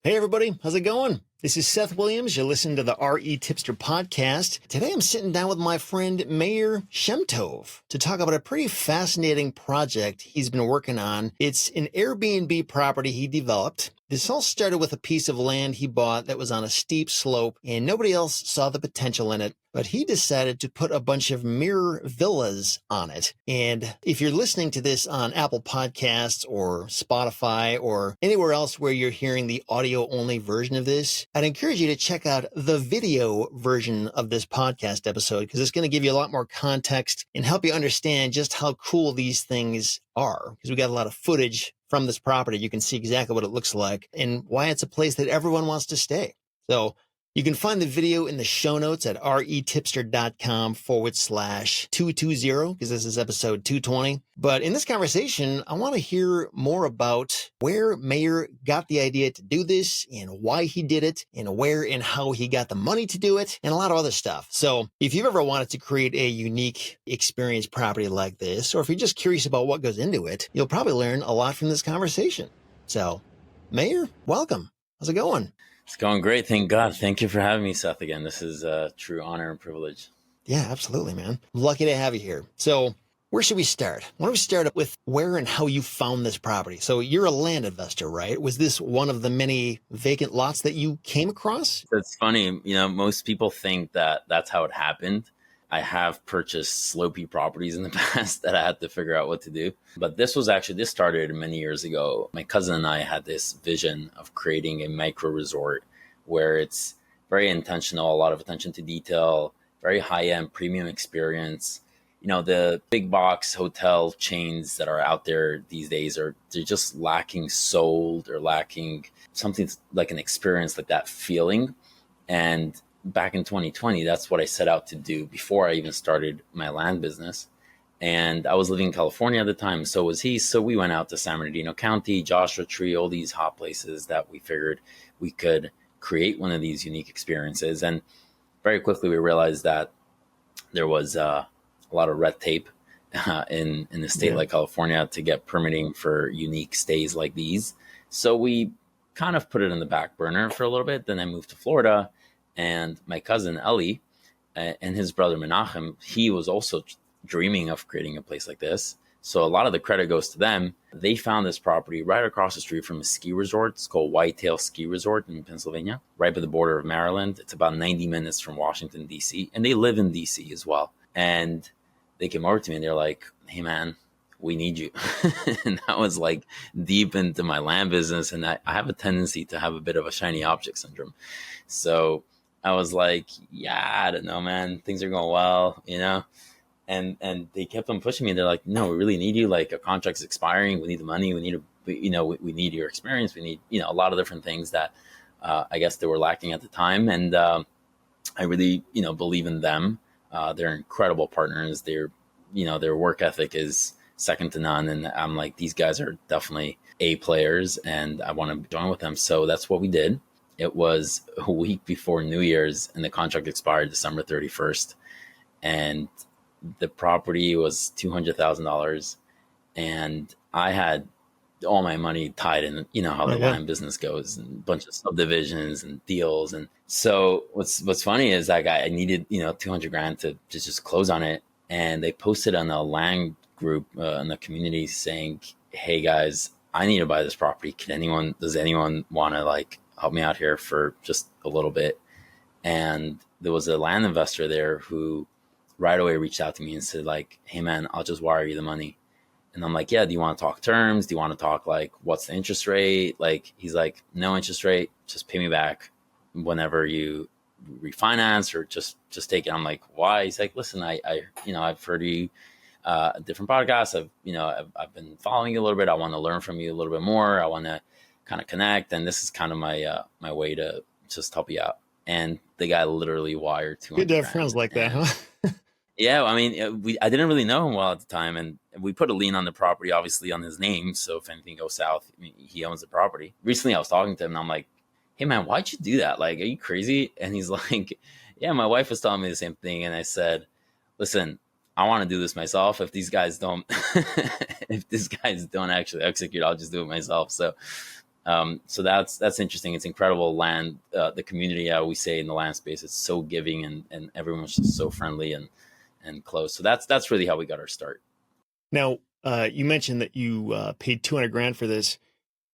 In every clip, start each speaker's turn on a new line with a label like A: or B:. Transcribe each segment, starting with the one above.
A: Hey everybody, how's it going? This is Seth Williams. You're listening to the REtipster podcast. Today I'm sitting down with my friend Meir to talk about a pretty fascinating project he's been working on. It's an Airbnb property he developed. This all started with a piece of land he bought that was on a steep slope and nobody else saw the potential in it, but he decided to put a bunch of mirror villas on it. And if you're listening to this on Apple Podcasts or Spotify or anywhere else where you're hearing the audio only version of this, I'd encourage you to check out the video version of this podcast episode because it's going to give you a lot more context and help you understand just how cool these things are. Because we got a lot of footage from this property. You can see exactly what it looks like and why it's a place that everyone wants to stay. So you can find the video in the show notes at retipster.com/220 because this is episode 220. But in this conversation, I want to hear more about where Meir got the idea to do this and why he did it and where and how he got the money to do it and a lot of other stuff. So if you've ever wanted to create a unique experience property like this, or if you're just curious about what goes into it, you'll probably learn a lot from this conversation. So Meir, welcome. How's it going?
B: It's going great. Thank God. Thank you for having me, Seth, again. This is a true honor and privilege.
A: Yeah, absolutely, man. Lucky to have you here. So where should we start? Why don't we start up with where and how you found this property? So you're a land investor, right? Was this one of the many vacant lots that you came across?
B: It's funny. Most people think that that's how it happened. I have purchased slopey properties in the past that I had to figure out what to do. But this started many years ago. My cousin and I had this vision of creating a micro resort where it's very intentional, a lot of attention to detail, very high-end premium experience. The big box hotel chains that are out there these days they're just lacking soul. They're lacking something like an experience like that feeling. And back in 2020, that's what I set out to do before I even started my land business. And I was living in California at the time. So was he. So we went out to San Bernardino County, Joshua Tree, all these hot places that we figured we could create one of these unique experiences. And very quickly, we realized that there was a lot of red tape in the state like California to get permitting for unique stays like these. So we kind of put it in the back burner for a little bit. Then I moved to Florida. And my cousin, Eli, and his brother, Menachem, he was also dreaming of creating a place like this. So a lot of the credit goes to them. They found this property right across the street from a ski resort. It's called Whitetail Ski Resort in Pennsylvania, right by the border of Maryland. It's about 90 minutes from Washington, D.C. And they live in D.C. as well. And they came over to me and they're like, hey, man, we need you. And I was like deep into my land business. And I have a tendency to have a bit of a shiny object syndrome. So I was like, yeah, I don't know, man. Things are going well, and they kept on pushing me. They're like, no, we really need you. Like, a contract's expiring. We need the money. We need we need your experience. We need, a lot of different things that I guess they were lacking at the time. And I really, believe in them. They're incredible partners. Their work ethic is second to none. And I'm like, these guys are definitely A players and I want to join with them. So that's what we did. It was a week before New Year's and the contract expired December 31st. And the property was $200,000. And I had all my money tied in, how the land business goes, and a bunch of subdivisions and deals. And so what's funny is like I needed, $200,000 to just close on it. And they posted on a land group in the community saying, hey guys, I need to buy this property. Does anyone want to help me out here for just a little bit? And there was a land investor there who right away reached out to me and said hey man, I'll just wire you the money. And I'm like, yeah, do you want to talk terms? Do you want to talk what's the interest rate? He's like, no interest rate, just pay me back whenever you refinance or just take it. I'm like, why? He's like, listen, I've heard you different podcasts. I've been following you a little bit. I want to learn from you a little bit more. I want to kind of connect, and this is kind of my way to just help you out. And the guy literally wired $200,000.
A: Good to have friends like that, huh?
B: Yeah, I mean, I didn't really know him well at the time, and we put a lien on the property, obviously, on his name. So if anything goes south, he owns the property. Recently, I was talking to him, and I'm like, hey, man, why'd you do that? Are you crazy? And he's like, yeah, my wife was telling me the same thing. And I said, listen, I want to do this myself. If these guys don't actually execute, I'll just do it myself. So So that's interesting. It's incredible land. The community, we say in the land space, it's so giving, and everyone's just so friendly and close. So that's really how we got our start.
A: Now, you mentioned that you paid 200 grand for this.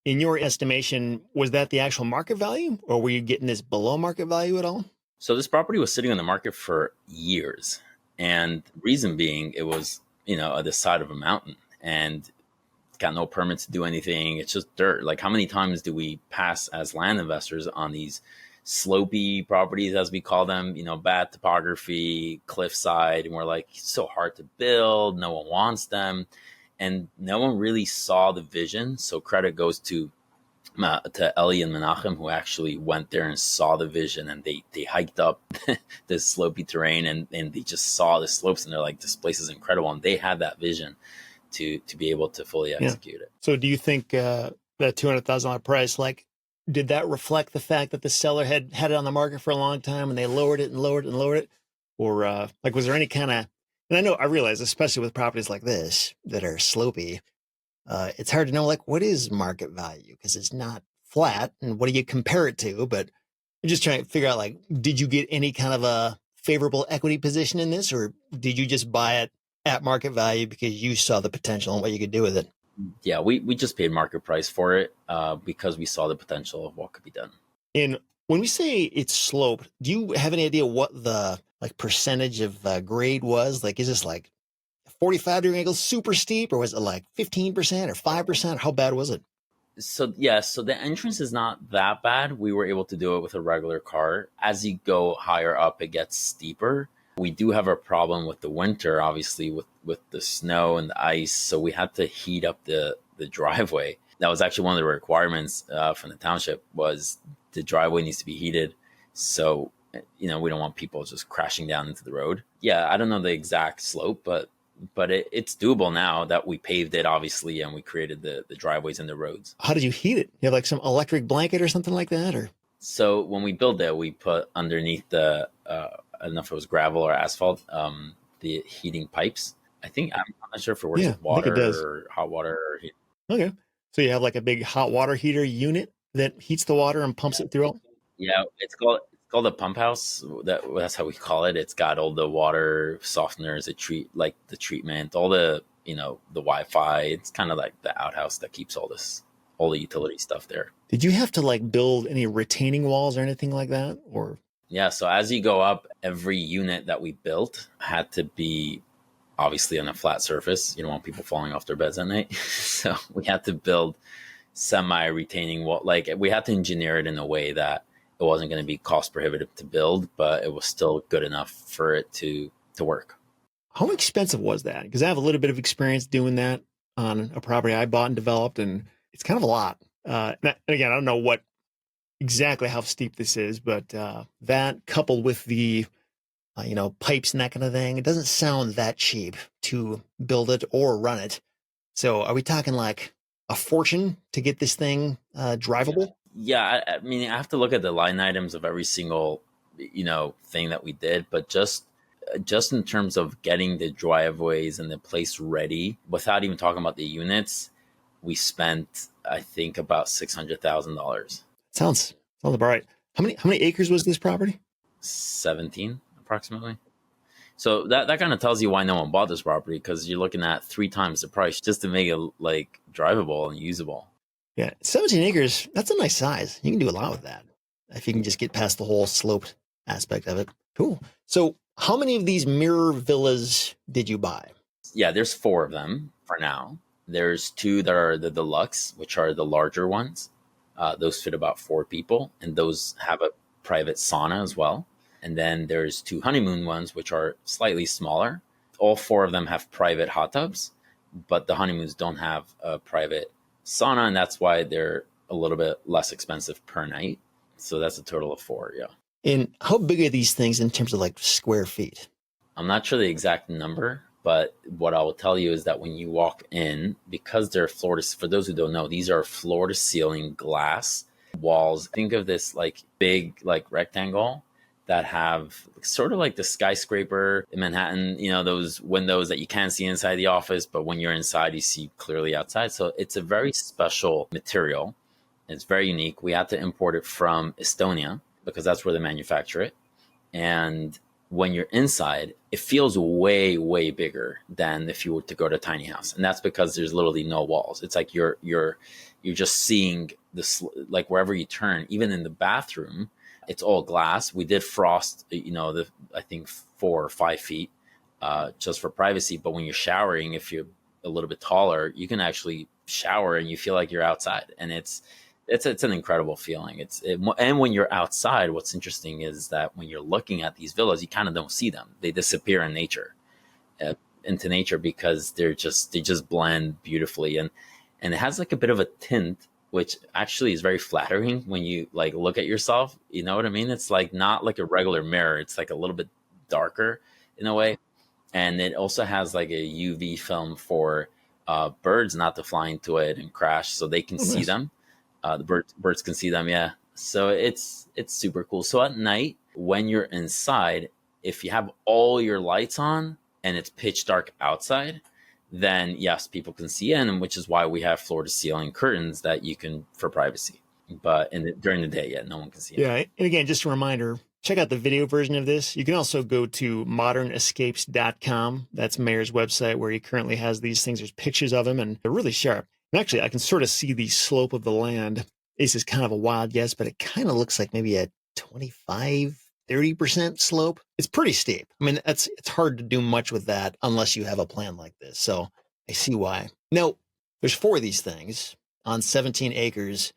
A: In your estimation, was that the actual market value, or were you getting this below market value at all?
B: So this property was sitting on the market for years, and the reason being, it was at the side of a mountain, and got no permits to do anything. It's just dirt. Like, how many times do we pass as land investors on these slopey properties, as we call them, bad topography, cliffside, and we're like, it's so hard to build. No one wants them. And no one really saw the vision. So credit goes to Ellie and Menachem, who actually went there and saw the vision, and they hiked up this slopey terrain, and they just saw the slopes, and they're like, this place is incredible. And they had that vision to be able to fully execute it.
A: So do you think that $200,000 price, like, did that reflect the fact that the seller had it on the market for a long time and they lowered it and lowered it and lowered it? Or like, was there any kind of, and I realize, especially with properties like this that are slopey, it's hard to know, like, what is market value? Because it's not flat, and what do you compare it to? But I'm just trying to figure out, like, did you get any kind of a favorable equity position in this, or did you just buy it at market value because you saw the potential and what you could do with it?
B: Yeah, we just paid market price for it because we saw the potential of what could be done.
A: And when we say it's sloped, do you have any idea what the percentage of grade was? Like, is this like 45-degree angle, super steep, or was it like 15% or 5%? How bad was it?
B: So the entrance is not that bad. We were able to do it with a regular car. As you go higher up, it gets steeper. We do have a problem with the winter, obviously, with the snow and the ice. So we had to heat up the driveway. That was actually one of the requirements from the township, was the driveway needs to be heated. So, we don't want people just crashing down into the road. Yeah, I don't know the exact slope, but it's doable now that we paved it, obviously, and we created the driveways and the roads.
A: How did you heat it? You have like some electric blanket or something like that? Or
B: so when we built it, we put underneath the I don't know if it was gravel or asphalt, the heating pipes. I'm not sure if it works with water or hot water or heat.
A: Okay. So you have like a big hot water heater unit that heats the water and pumps it through.
B: Yeah, it's called a pump house. That's how we call it. It's got all the water softeners, the treatment, all the the Wi-Fi. It's kind of like the outhouse that keeps all the utility stuff there. Did
A: you have to like build any retaining walls or anything like that, or?
B: Yeah, so as you go up, every unit that we built had to be obviously on a flat surface. You don't want people falling off their beds at night. So we had to build semi-retaining wall. Like, we had to engineer it in a way that it wasn't going to be cost prohibitive to build, but it was still good enough for it to work.
A: How expensive was that? Because I have a little bit of experience doing that on a property I bought and developed, and it's kind of a lot. And again, I don't know what exactly how steep this is, but that coupled with the pipes and that kind of thing, it doesn't sound that cheap to build it or run it. So are we talking like a fortune to get this thing drivable?
B: Yeah, I mean, I have to look at the line items of every single thing that we did, but just in terms of getting the driveways and the place ready, without even talking about the units, we spent, I think, about $600,000.
A: Sounds about right. How many acres was this property?
B: 17 approximately. So that kind of tells you why no one bought this property, because you're looking at 3 times the price just to make it like drivable and usable.
A: Yeah, 17 acres, that's a nice size. You can do a lot with that if you can just get past the whole sloped aspect of it. Cool. So how many of these mirror villas did you buy?
B: Yeah, there's 4 of them for now. There's 2 that are the deluxe, which are the larger ones. Those fit about 4 people, and those have a private sauna as well. And then there's 2 honeymoon ones, which are slightly smaller. All 4 of them have private hot tubs, but the honeymoons don't have a private sauna, and that's why they're a little bit less expensive per night. So that's a total of 4, yeah.
A: And how big are these things in terms of like square feet?
B: I'm not sure the exact number, but what I will tell you is that when you walk in, because they're for those who don't know, these are floor to ceiling glass walls. Think of this like big like rectangle that have sort of like the skyscraper in Manhattan, those windows that you can't see inside the office, but when you're inside, you see clearly outside. So it's a very special material. It's very unique. We had to import it from Estonia because that's where they manufacture it. And when you're inside, it feels way, way bigger than if you were to go to a tiny house. And that's because there's literally no walls. It's like you're just seeing this, like wherever you turn, even in the bathroom, it's all glass. We did frost, I think 4 or 5 feet just for privacy. But when you're showering, if you're a little bit taller, you can actually shower and you feel like you're outside. And it's an incredible feeling. And when you're outside, what's interesting is that when you're looking at these villas, you kind of don't see them. They disappear in nature, into nature, because they just blend beautifully. And it has like a bit of a tint, which actually is very flattering when you like look at yourself. You know what I mean? It's like not like a regular mirror. It's like a little bit darker in a way. And it also has like a UV film for birds not to fly into it and crash, so they can see them. The birds can see them. Yeah. So it's super cool. So at night, when you're inside, if you have all your lights on and it's pitch dark outside, then yes, people can see in, which is why we have floor to ceiling curtains that you can, for privacy. But during the day, yeah, no one can see it.
A: Yeah. And again, just a reminder, check out the video version of this. You can also go to modernescapes.com. That's Meir's website where he currently has these things. There's pictures of them and they're really sharp. And actually, I can sort of see the slope of the land. This is kind of a wild guess, but it kind of looks like maybe a 25-30% slope. It's pretty steep. I mean, it's hard to do much with that unless you have a plan like this. So I see why. Now, there's 4 of these things on 17 acres.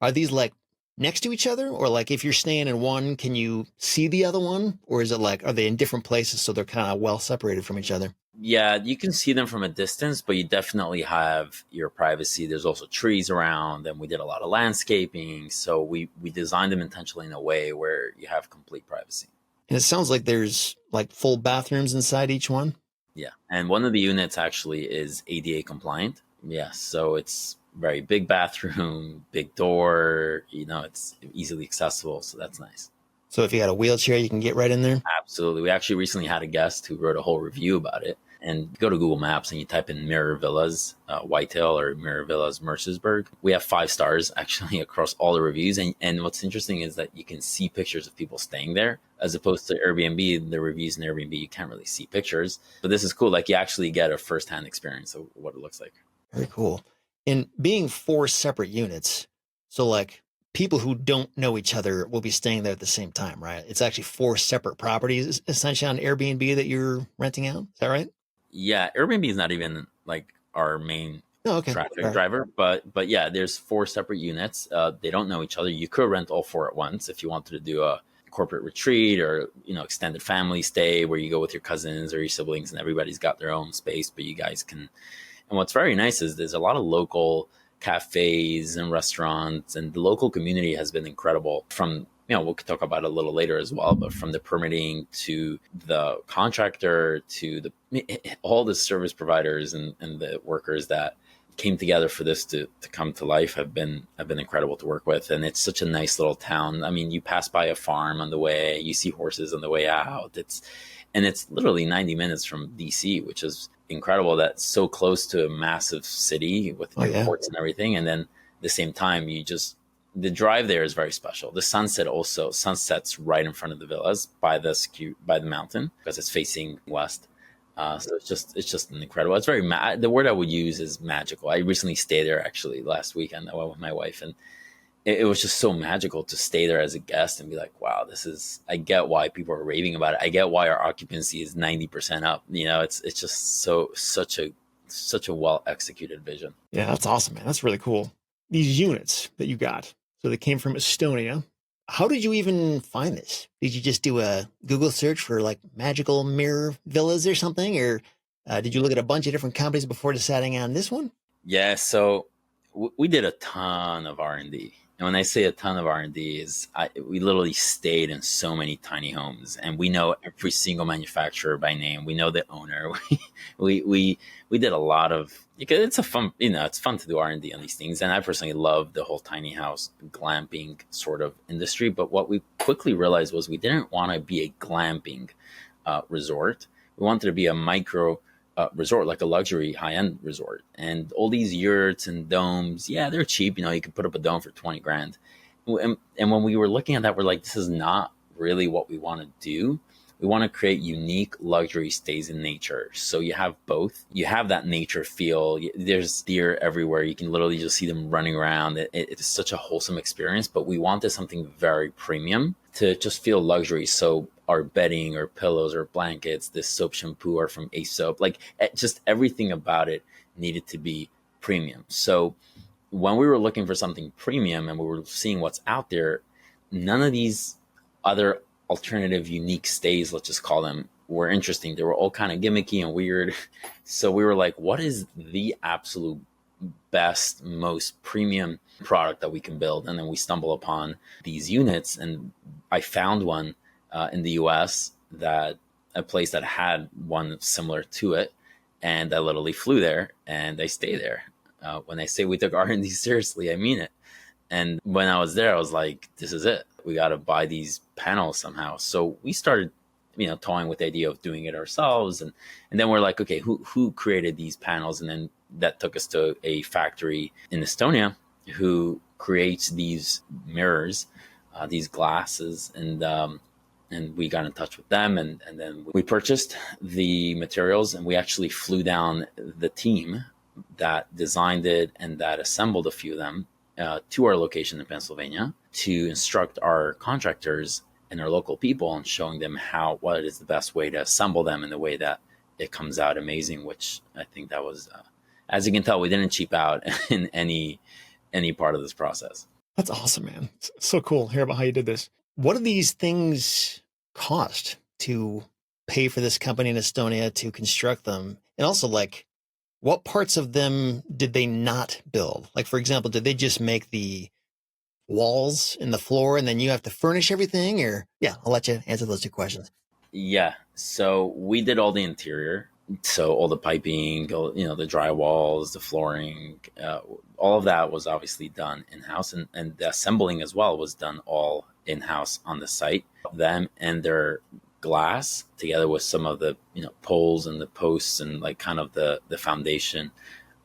A: Are these like next to each other? Or like if you're staying in one, can you see the other one? Or is it like, are they in different places so they're kind of well separated from each other?
B: Yeah, you can see them from a distance, but you definitely have your privacy. There's also trees around, and we did a lot of landscaping. So we designed them intentionally in a way where you have complete privacy.
A: And it sounds like there's like full bathrooms inside each one.
B: Yeah. And one of the units actually is ADA compliant. Yeah. So it's very big bathroom, big door, it's easily accessible. So that's nice.
A: So if you got a wheelchair, you can get right in there?
B: Absolutely. We actually recently had a guest who wrote a whole review about it. And go to Google Maps and you type in Meir Villas, Whitetail, or Meir Villas, Mercersburg. We have 5 stars actually across all the reviews. And what's interesting is that you can see pictures of people staying there, as opposed to Airbnb. The reviews in Airbnb, you can't really see pictures. But this is cool. Like you actually get a firsthand experience of what it looks like.
A: Very cool. And being 4 separate units, so like people who don't know each other will be staying there at the same time, right? It's actually 4 separate properties essentially on Airbnb that you're renting out. Is that right?
B: Yeah, Airbnb is not even like our main traffic driver, but yeah, there's 4 separate units. They don't know each other. You could rent all 4 at once if you wanted to do a corporate retreat or extended family stay where you go with your cousins or your siblings and everybody's got their own space, but you guys can. And what's very nice is there's a lot of local cafes and restaurants, and the local community has been incredible from, we could talk about it a little later as well, but from the permitting to the contractor to all the service providers and the workers that came together for this to come to life have been incredible to work with. And it's such a nice little town. I mean, you pass by a farm on the way, you see horses on the way out. It's literally 90 minutes from DC, which is incredible. That's so close to a massive city with airports and everything. And then at the same time, the drive there is very special. The sunsets right in front of the villas by the mountain because it's facing west. So it's just incredible. It's very, the word I would use is magical. I recently stayed there actually last weekend. I went with my wife, and it was just so magical to stay there as a guest and be like, wow, I get why people are raving about it. I get why our occupancy is 90% up. It's just such a well executed vision.
A: Yeah, that's awesome, man. That's really cool. These units that you got, so they came from Estonia. How did you even find this? Did you just do a Google search for like magical Meir villas or something? Or did you look at a bunch of different companies before deciding on this one?
B: Yeah, so we did a ton of R&D. And when I say a ton of R&D we literally stayed in so many tiny homes, and we know every single manufacturer by name. We know the owner. We did a lot of, because it's it's fun to do R&D on these things. And I personally love the whole tiny house glamping sort of industry. But what we quickly realized was we didn't want to be a glamping resort. We wanted to be a micro resort, like a luxury high-end resort. And all these yurts and domes, yeah, they're cheap. You could put up a dome for 20 grand. And when we were looking at that, we're like, this is not really what we want to do. We want to create unique luxury stays in nature. So you have both. You have that nature feel. There's deer everywhere. You can literally just see them running around. It's such a wholesome experience, but we wanted something very premium to just feel luxury. So our bedding or pillows or blankets, this soap shampoo are from Aesop, like just everything about it needed to be premium. So when we were looking for something premium and we were seeing what's out there, none of these other alternative unique stays, let's just call them, were interesting. They were all kind of gimmicky and weird. So we were like, what is the absolute best, most premium product that we can build? And then we stumble upon these units, and I found one in the US, that a place that had one similar to it, and I literally flew there and I stay there. When I say we took R&D seriously, I mean it. And when I was there, I was like, this is it. We got to buy these panels somehow. So we started, toying with the idea of doing it ourselves. And then we're like, okay, who created these panels? And then that took us to a factory in Estonia who creates these mirrors, these glasses. And we got in touch with them. And then we purchased the materials, and we actually flew down the team that designed it and that assembled a few of them to our location in Pennsylvania to instruct our contractors and our local people on showing them what is the best way to assemble them in the way that it comes out amazing, which I think that was, as you can tell, we didn't cheap out in any part of this process.
A: That's awesome, man. It's so cool to hear about how you did this. What do these things cost to pay for this company in Estonia to construct them? And also, like, what parts of them did they not build? Like, for example, did they just make the walls and the floor and then you have to furnish everything? Or, yeah, I'll let you answer those two questions.
B: Yeah. So we did all the interior. So all the piping, the drywalls, the flooring, all of that was obviously done in-house. And the assembling as well was done all in-house on the site. Them and their glass together with some of the poles and the posts and like kind of the foundation,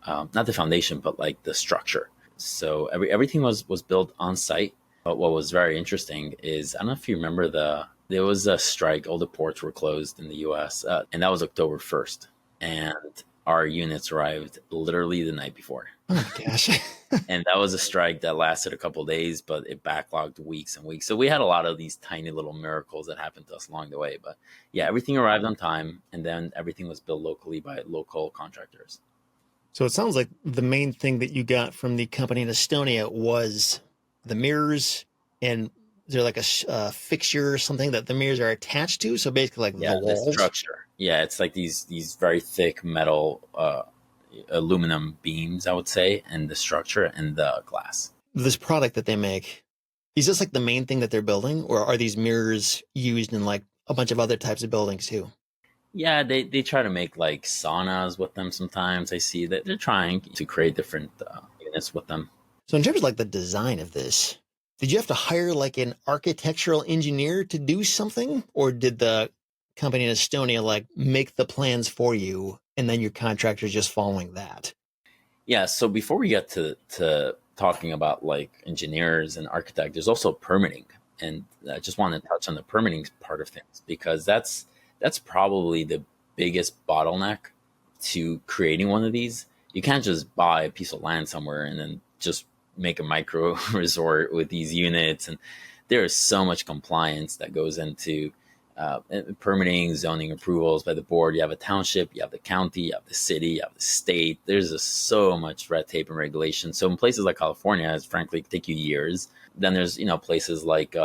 B: not the foundation but like the structure. So everything was built on site. But what was very interesting is, I don't know if you remember, there was a strike. All the ports were closed in the US, and that was October 1st, and our units arrived literally the night before.
A: Oh my gosh.
B: And that was a strike that lasted a couple of days, but it backlogged weeks and weeks. So we had a lot of these tiny little miracles that happened to us along the way. But yeah, everything arrived on time, and then everything was built locally by local contractors.
A: So it sounds like the main thing that you got from the company in Estonia was the mirrors, and is there like a fixture or something that the mirrors are attached to? So basically like the walls?
B: The structure. Yeah, it's like these very thick metal aluminum beams, I would say, and the structure and the glass.
A: This product that they make, is this like the main thing that they're building, or are these mirrors used in like a bunch of other types of buildings too?
B: Yeah, they try to make like saunas with them sometimes. I see that they're trying to create different units with them.
A: So in terms of like the design of this, did you have to hire like an architectural engineer to do something, or did the company in Estonia like make the plans for you and then your contractors just following that?
B: Yeah, so before we get to talking about like engineers and architects, there's also permitting. And I just want to touch on the permitting part of things, because that's probably the biggest bottleneck to creating one of these. You can't just buy a piece of land somewhere and then just make a micro resort with these units. And there is so much compliance that goes into permitting, zoning approvals by the board. You have a township, you have the county, you have the city, you have the state. There's just so much red tape and regulation. So in places like California, it's frankly take you years. Then there's places like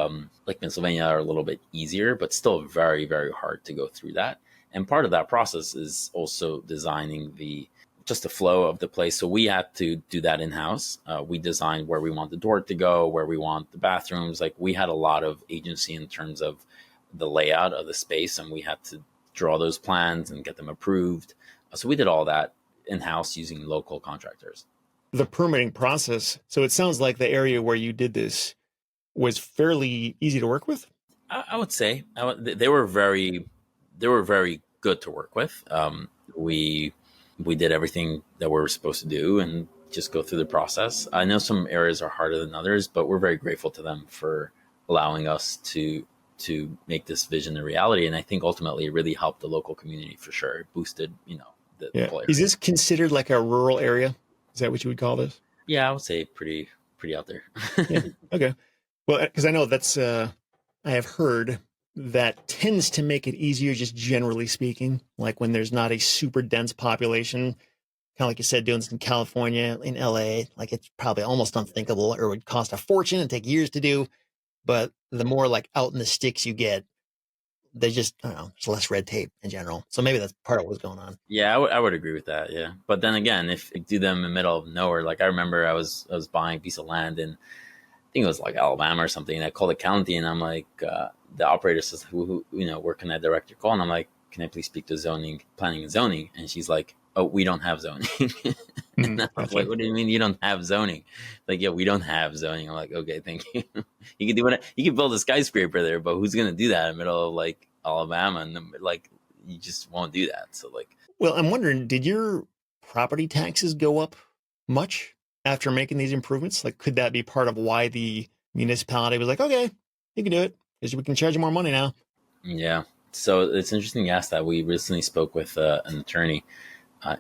B: Pennsylvania are a little bit easier, but still very, very hard to go through that. And part of that process is also designing just the flow of the place. So we had to do that in-house. We designed where we want the door to go, where we want the bathrooms. Like, we had a lot of agency in terms of the layout of the space, and we had to draw those plans and get them approved. So we did all that in-house using local contractors.
A: The permitting process. So it sounds like the area where you did this was fairly easy to work with.
B: I would say they were very good to work with. There we did everything that we were supposed to do and just go through the process. I know some areas are harder than others, but we're very grateful to them for allowing us to make this vision a reality. And I think ultimately it really helped the local community for sure. It boosted, the whole area.
A: Is this considered like a rural area? Is that what you would call this?
B: Yeah, I would say pretty out there.
A: Yeah. Okay. Well, because I know that's, I have heard that tends to make it easier, just generally speaking, like when there's not a super dense population, kind of like you said, doing this in California, in LA, like it's probably almost unthinkable or would cost a fortune and take years to do. But the more like out in the sticks you get, they just, I don't know, there's less red tape in general. So maybe that's part of what's going on.
B: Yeah, I would agree with that. Yeah. But then again, if you do them in the middle of nowhere, like I remember I was buying a piece of land in, I think it was like Alabama or something. And I called the county and I'm like, the operator says, who, where can I direct your call? And I'm like, can I please speak to planning and zoning? And she's like, oh, we don't have zoning. And I was like, what do you mean you don't have zoning? Like, yeah, we don't have zoning. I'm like, okay, thank you. You can do you can build a skyscraper there, but who's going to do that in the middle of like Alabama? And like, you just won't do that. So like,
A: well, I'm wondering, did your property taxes go up much after making these improvements? Like, could that be part of why the municipality was like, okay, you can do it because we can charge you more money now?
B: Yeah. So it's interesting you asked that. We recently spoke with an attorney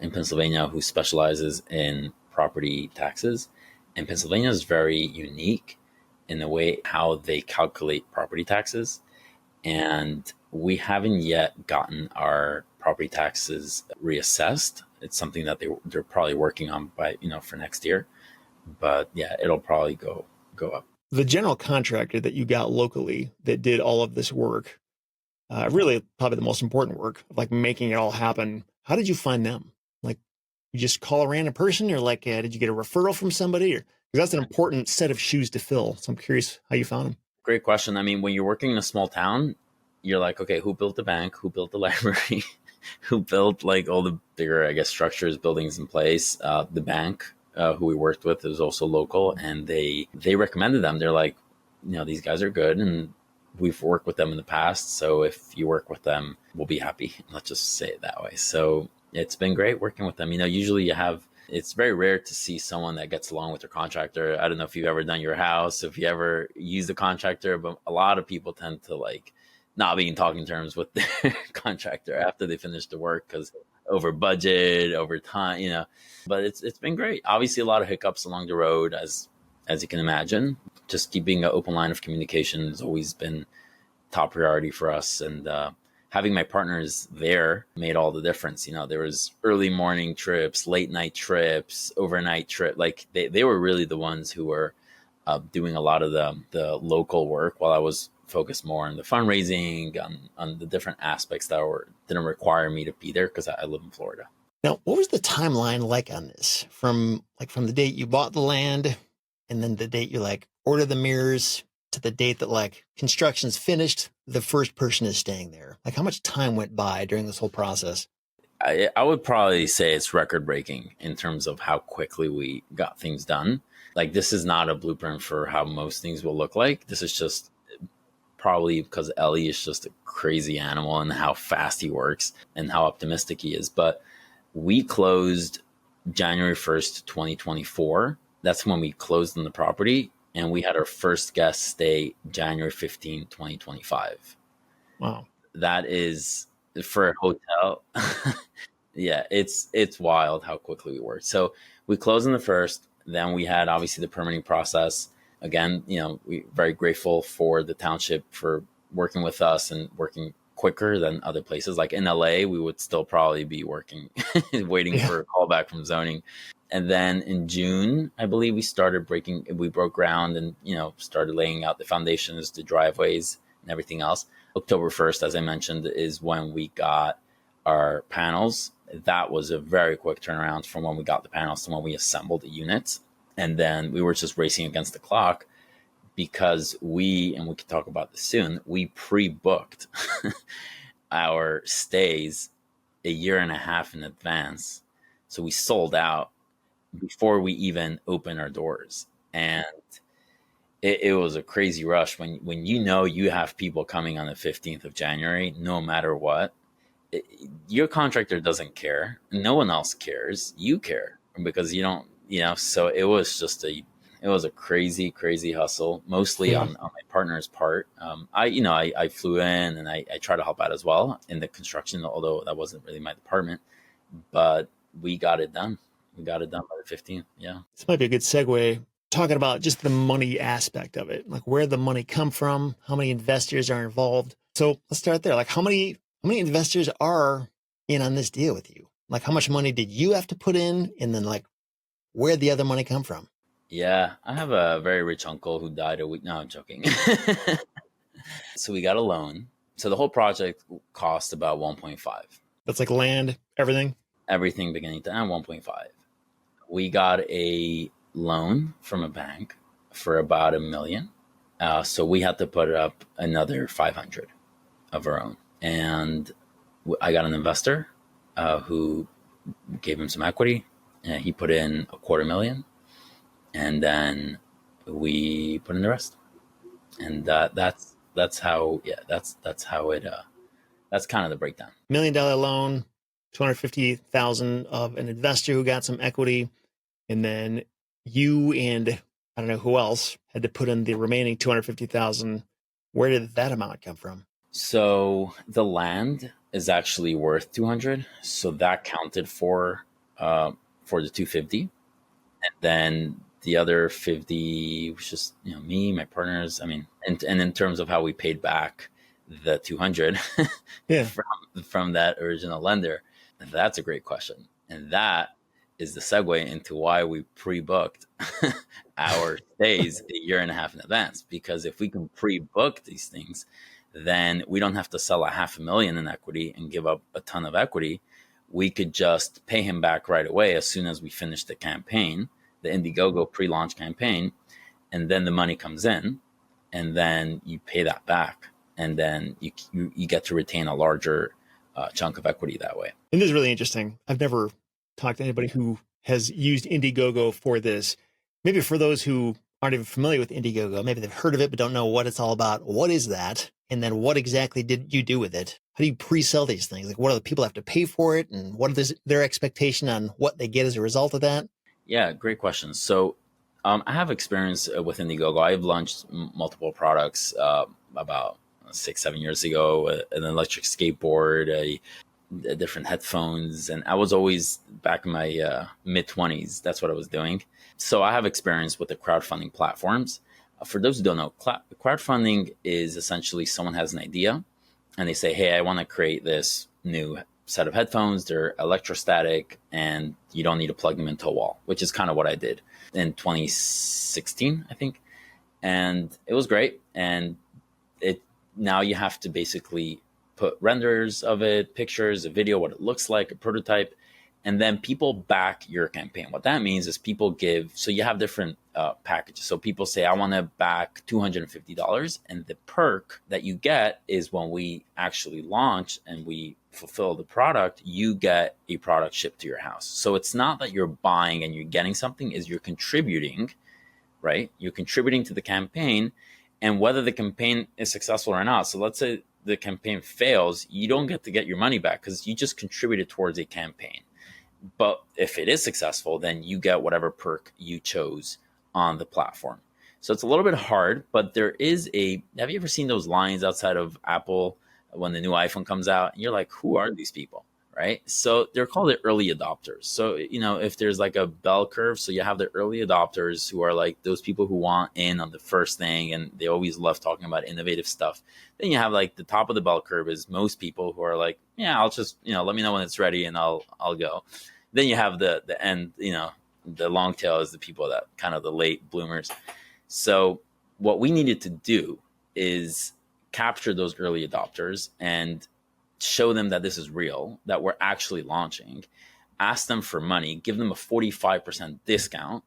B: in Pennsylvania who specializes in property taxes. And Pennsylvania is very unique in the way how they calculate property taxes. And we haven't yet gotten our property taxes reassessed. It's something that they're probably working on for next year. But yeah, it'll probably go up.
A: The general contractor that you got locally that did all of this work, really probably the most important work, like making it all happen. How did you find them? Like, you just call a random person, or like, did you get a referral from somebody? Or because that's an important set of shoes to fill. So I'm curious how you found them.
B: Great question. I mean, when you're working in a small town, you're like, okay, who built the bank? Who built the library? Who built like all the bigger, I guess, structures, buildings in place? The bank who we worked with is also local, and they recommended them. They're like, these guys are good, and we've worked with them in the past. So if you work with them, we'll be happy. Let's just say it that way. So it's been great working with them. Usually it's very rare to see someone that gets along with their contractor. I don't know if you've ever done your house, if you ever used a contractor, but a lot of people tend to like not be in talking terms with their contractor after they finish the work because over budget, over time, but it's been great. Obviously a lot of hiccups along the road as you can imagine. Just keeping an open line of communication has always been top priority for us. And having my partners there made all the difference. There was early morning trips, late night trips, overnight trip. Like they were really the ones who were doing a lot of the local work while I was focused more on the fundraising, on the different aspects that didn't require me to be there because I live in Florida.
A: Now, what was the timeline like on this? From the date you bought the land and then the date you like order the mirrors to the date that like construction's finished, the first person is staying there? Like, how much time went by during this whole process?
B: I would probably say it's record breaking in terms of how quickly we got things done. Like, this is not a blueprint for how most things will look like. This is just probably because Ellie is just a crazy animal and how fast he works and how optimistic he is. But we closed January 1st, 2024. That's when we closed on the property. And we had our first guest stay January 15, 2025.
A: Wow.
B: That is, for a hotel, yeah, it's wild how quickly we worked. So we closed on the first. Then we had obviously the permitting process. Again, we're very grateful for the township for working with us and working quicker than other places. Like in LA, we would still probably be working, waiting for a call back from zoning. And then in June, I believe we broke ground and, started laying out the foundations, the driveways and everything else. October 1st, as I mentioned, is when we got our panels. That was a very quick turnaround from when we got the panels to when we assembled the units. And then we were just racing against the clock because and we can talk about this soon, we pre-booked our stays a year and a half in advance. So we sold out before we even opened our doors. And it was a crazy rush when you have people coming on the 15th of January, no matter what. your contractor doesn't care. No one else cares. You care because you don't, so it was just it was a crazy, crazy hustle, mostly
A: Yeah.
B: on my partner's part. I flew in and I try to help out as well in the construction, although that wasn't really my department, but we got it done. We got it done by the 15th. Yeah.
A: This might be a good segue talking about just the money aspect of it, like where the money come from, how many investors are involved. So let's start there. Like how many investors are in on this deal with you? Like how much money did you have to put in? And then like where'd the other money come from?
B: Yeah. I have a very rich uncle who died a week. No, I'm joking. So we got a loan. So the whole project cost about 1.5.
A: That's like land, everything.
B: Everything beginning to end, 1.5. We got a loan from a bank for about $1 million. So we had to put up another 500 of our own. And I got an investor who gave him some equity, and he put in $250,000, and then we put in the rest. And that's how it. That's kind of the breakdown.
A: $1 million loan, 250,000 of an investor who got some equity, and then you and I don't know who else had to put in the remaining 250,000. Where did that amount come from?
B: So the land is actually worth 200, so that counted for the 250, and then the other 50 was just me, my partners. I mean, and in terms of how we paid back the 200
A: Yeah.
B: from that original lender, that's a great question, and that is the segue into why we pre-booked our stays a year and a half in advance. Because if we can pre-book these things, then we don't have to sell $500,000 in equity and give up a ton of equity. We could just pay him back right away as soon as we finish the campaign, the Indiegogo pre-launch campaign, and then the money comes in, and then you pay that back, and then you get to retain a larger chunk of equity that way.
A: And this is really interesting. I've never talked to anybody who has used Indiegogo for this. Maybe for those who aren't even familiar with Indiegogo, maybe they've heard of it but don't know what it's all about. What is that? And then what exactly did you do with it? How do you pre-sell these things? Like what do the people have to pay for it? And what is their expectation on what they get as a result of that?
B: Yeah, great question. So I have experience with Indiegogo. I've launched multiple products about 6-7 years ago, an electric skateboard, different headphones. And I was always back in my mid-20s. That's what I was doing. So I have experience with the crowdfunding platforms. For those who don't know, crowdfunding is essentially someone has an idea and they say, hey, I want to create this new set of headphones. They're electrostatic and you don't need to plug them into a wall, which is kind of what I did in 2016, I think. And it was great. And now you have to basically put renders of it, pictures, a video, what it looks like, a prototype, and then people back your campaign. What that means is people give, so you have different packages. So people say, I want to back $250. And the perk that you get is when we actually launch and we fulfill the product, you get a product shipped to your house. So it's not that you're buying and you're getting something, is you're contributing, right? You're contributing to the campaign, and whether the campaign is successful or not. So let's say the campaign fails, you don't get to get your money back because you just contributed towards a campaign. But if it is successful, then you get whatever perk you chose on the platform. So it's a little bit hard, but there is have you ever seen those lines outside of Apple when the new iPhone comes out? And you're like, who are these people, right? So they're called the early adopters. So, if there's like a bell curve, so you have the early adopters who are like those people who want in on the first thing, and they always love talking about innovative stuff. Then you have like the top of the bell curve is most people who are like, yeah, I'll just, let me know when it's ready and I'll go. Then you have the end, the long tail is the people that kind of the late bloomers. So what we needed to do is capture those early adopters and show them that this is real, that we're actually launching, ask them for money, give them a 45% discount,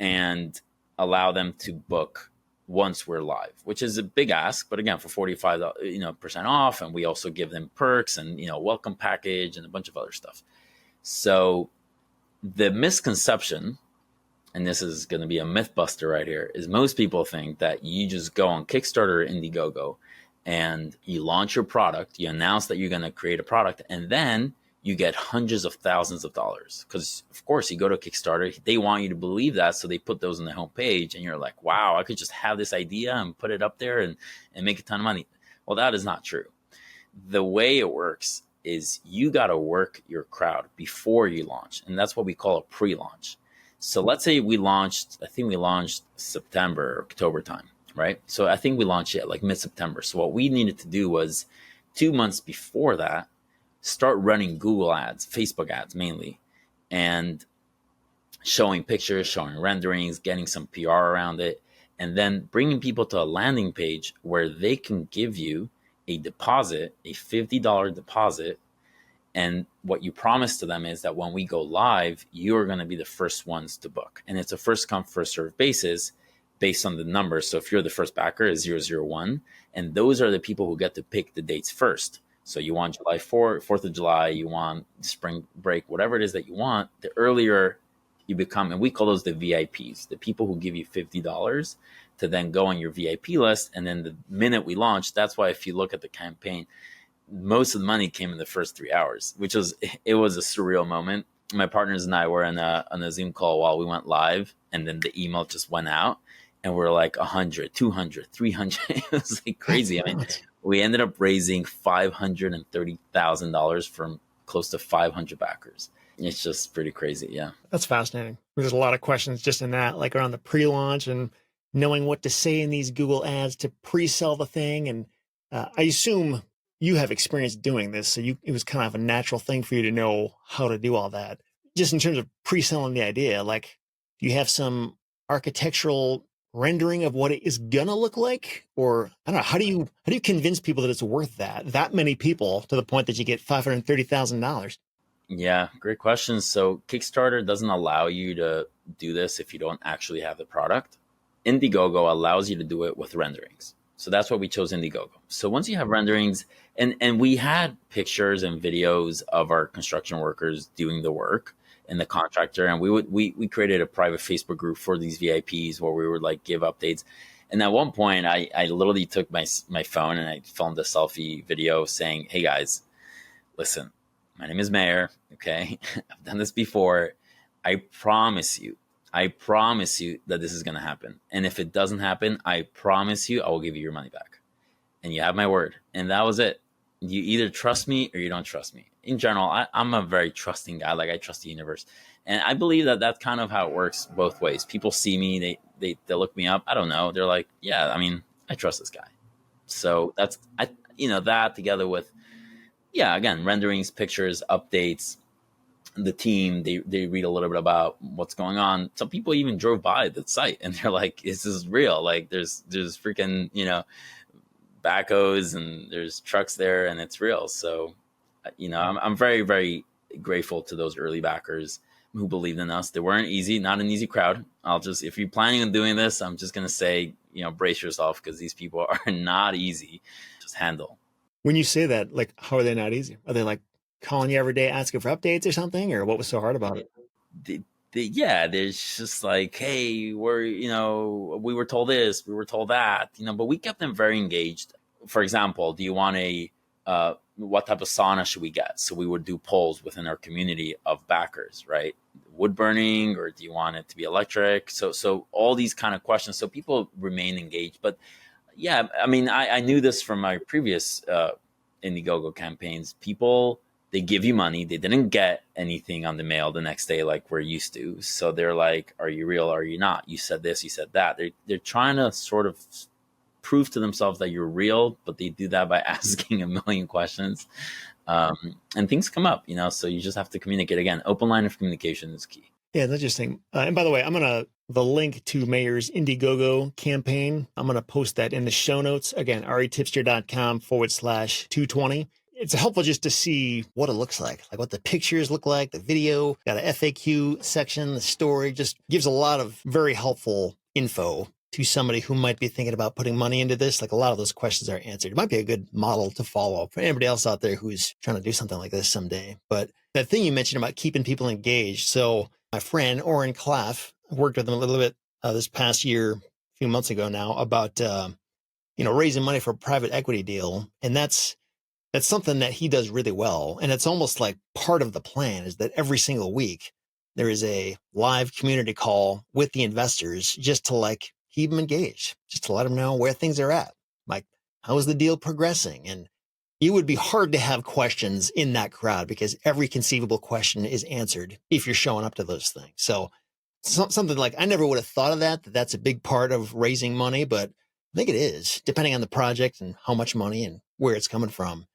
B: and allow them to book once we're live, which is a big ask. But again, for 45% off, and we also give them perks and, welcome package and a bunch of other stuff. So the misconception, and this is going to be a myth buster right here, is most people think that you just go on Kickstarter or Indiegogo and you launch your product, you announce that you're going to create a product, and then you get hundreds of thousands of dollars. Because, of course, you go to Kickstarter, they want you to believe that, so they put those on the homepage, and you're like, wow, I could just have this idea and put it up there and make a ton of money. Well, that is not true. The way it works is you got to work your crowd before you launch, and that's what we call a pre-launch. So let's say we launched, I think we launched September, October time, right? So I think we launched it like mid-September. So what we needed to do was 2 months before that, start running Google ads, Facebook ads mainly, and showing pictures, showing renderings, getting some PR around it, and then bringing people to a landing page where they can give you a deposit, a $50 deposit. And what you promise to them is that when we go live, you're going to be the first ones to book. And it's a first come, first serve basis based on the numbers. So if you're the first backer is 001, and those are the people who get to pick the dates first. So you want July 4th of July, you want spring break, whatever it is that you want, the earlier you become, and we call those the VIPs, the people who give you $50 to then go on your VIP list. And then the minute we launch, that's why if you look at the campaign, most of the money came in the first 3 hours, it was a surreal moment. My partners and I were on a Zoom call while we went live, and then the email just went out, and we're like 100, 200, 300. It was like crazy. I mean, we ended up raising $530,000 from close to 500 backers. It's just pretty crazy. Yeah.
A: That's fascinating. There's a lot of questions just in that, like around the pre-launch and knowing what to say in these Google ads to pre-sell the thing. And I assume you have experience doing this, so it was kind of a natural thing for you to know how to do all that. Just in terms of pre-selling the idea, like, do you have some architectural rendering of what it is gonna look like? Or I don't know, how do you convince people that it's worth that many people to the point that you get $530,000?
B: Yeah, great question. So Kickstarter doesn't allow you to do this if you don't actually have the product. Indiegogo allows you to do it with renderings. So that's why we chose Indiegogo. So once you have renderings, and we had pictures and videos of our construction workers doing the work and the contractor, and we created a private Facebook group for these VIPs where we would like give updates. And at one point, I literally took my phone and I filmed a selfie video saying, "Hey guys, listen, my name is Meir. Okay, I've done this before. I promise you that this is going to happen. And if it doesn't happen, I promise you, I will give you your money back. And you have my word." And that was it. You either trust me or you don't trust me. In general, I'm a very trusting guy. Like, I trust the universe. And I believe that that's kind of how it works both ways. People see me, they look me up. I don't know. They're like, yeah, I mean, I trust this guy. So that's, that together with, yeah, again, renderings, pictures, updates, the team, they read a little bit about what's going on. Some people even drove by the site and they're like, "Is this real? Like, there's freaking, backhoes and there's trucks there and it's real." So, I'm very, very grateful to those early backers who believed in us. They weren't easy, not an easy crowd. If you're planning on doing this, I'm just going to say, brace yourself, because these people are not easy to just handle.
A: When you say that, like, how are they not easy? Are they like calling you every day asking for updates or something? Or what was so hard about it?
B: There's just like, "Hey, we were told this, we were told that," but we kept them very engaged. For example, do you want what type of sauna should we get? So we would do polls within our community of backers, right? Wood burning, or do you want it to be electric? So all these kind of questions. So people remain engaged. But yeah, I mean, I knew this from my previous Indiegogo campaigns. People, they give you money. They didn't get anything on the mail the next day like we're used to. So they're like, "Are you real? Are you not? You said this, you said that." They're trying to sort of prove to themselves that you're real, but they do that by asking a million questions. And things come up, so you just have to communicate. Again, open line of communication is key.
A: Yeah, that's interesting. And by the way, the link to Meir's Indiegogo campaign, I'm going to post that in the show notes. Again, retipster.com/220. It's helpful just to see what it looks like what the pictures look like, the video, got an FAQ section, the story, just gives a lot of very helpful info to somebody who might be thinking about putting money into this. Like, a lot of those questions are answered. It might be a good model to follow for anybody else out there who's trying to do something like this someday. But that thing you mentioned about keeping people engaged. So my friend, Oren Klaff, worked with him a little bit this past year, a few months ago now, about raising money for a private equity deal. And that's something that he does really well. And it's almost like part of the plan is that every single week there is a live community call with the investors just to like keep them engaged, just to let them know where things are at. Like, how is the deal progressing? And it would be hard to have questions in that crowd because every conceivable question is answered if you're showing up to those things. So something like, I never would have thought of that's a big part of raising money, but I think it is, depending on the project and how much money and where it's coming from,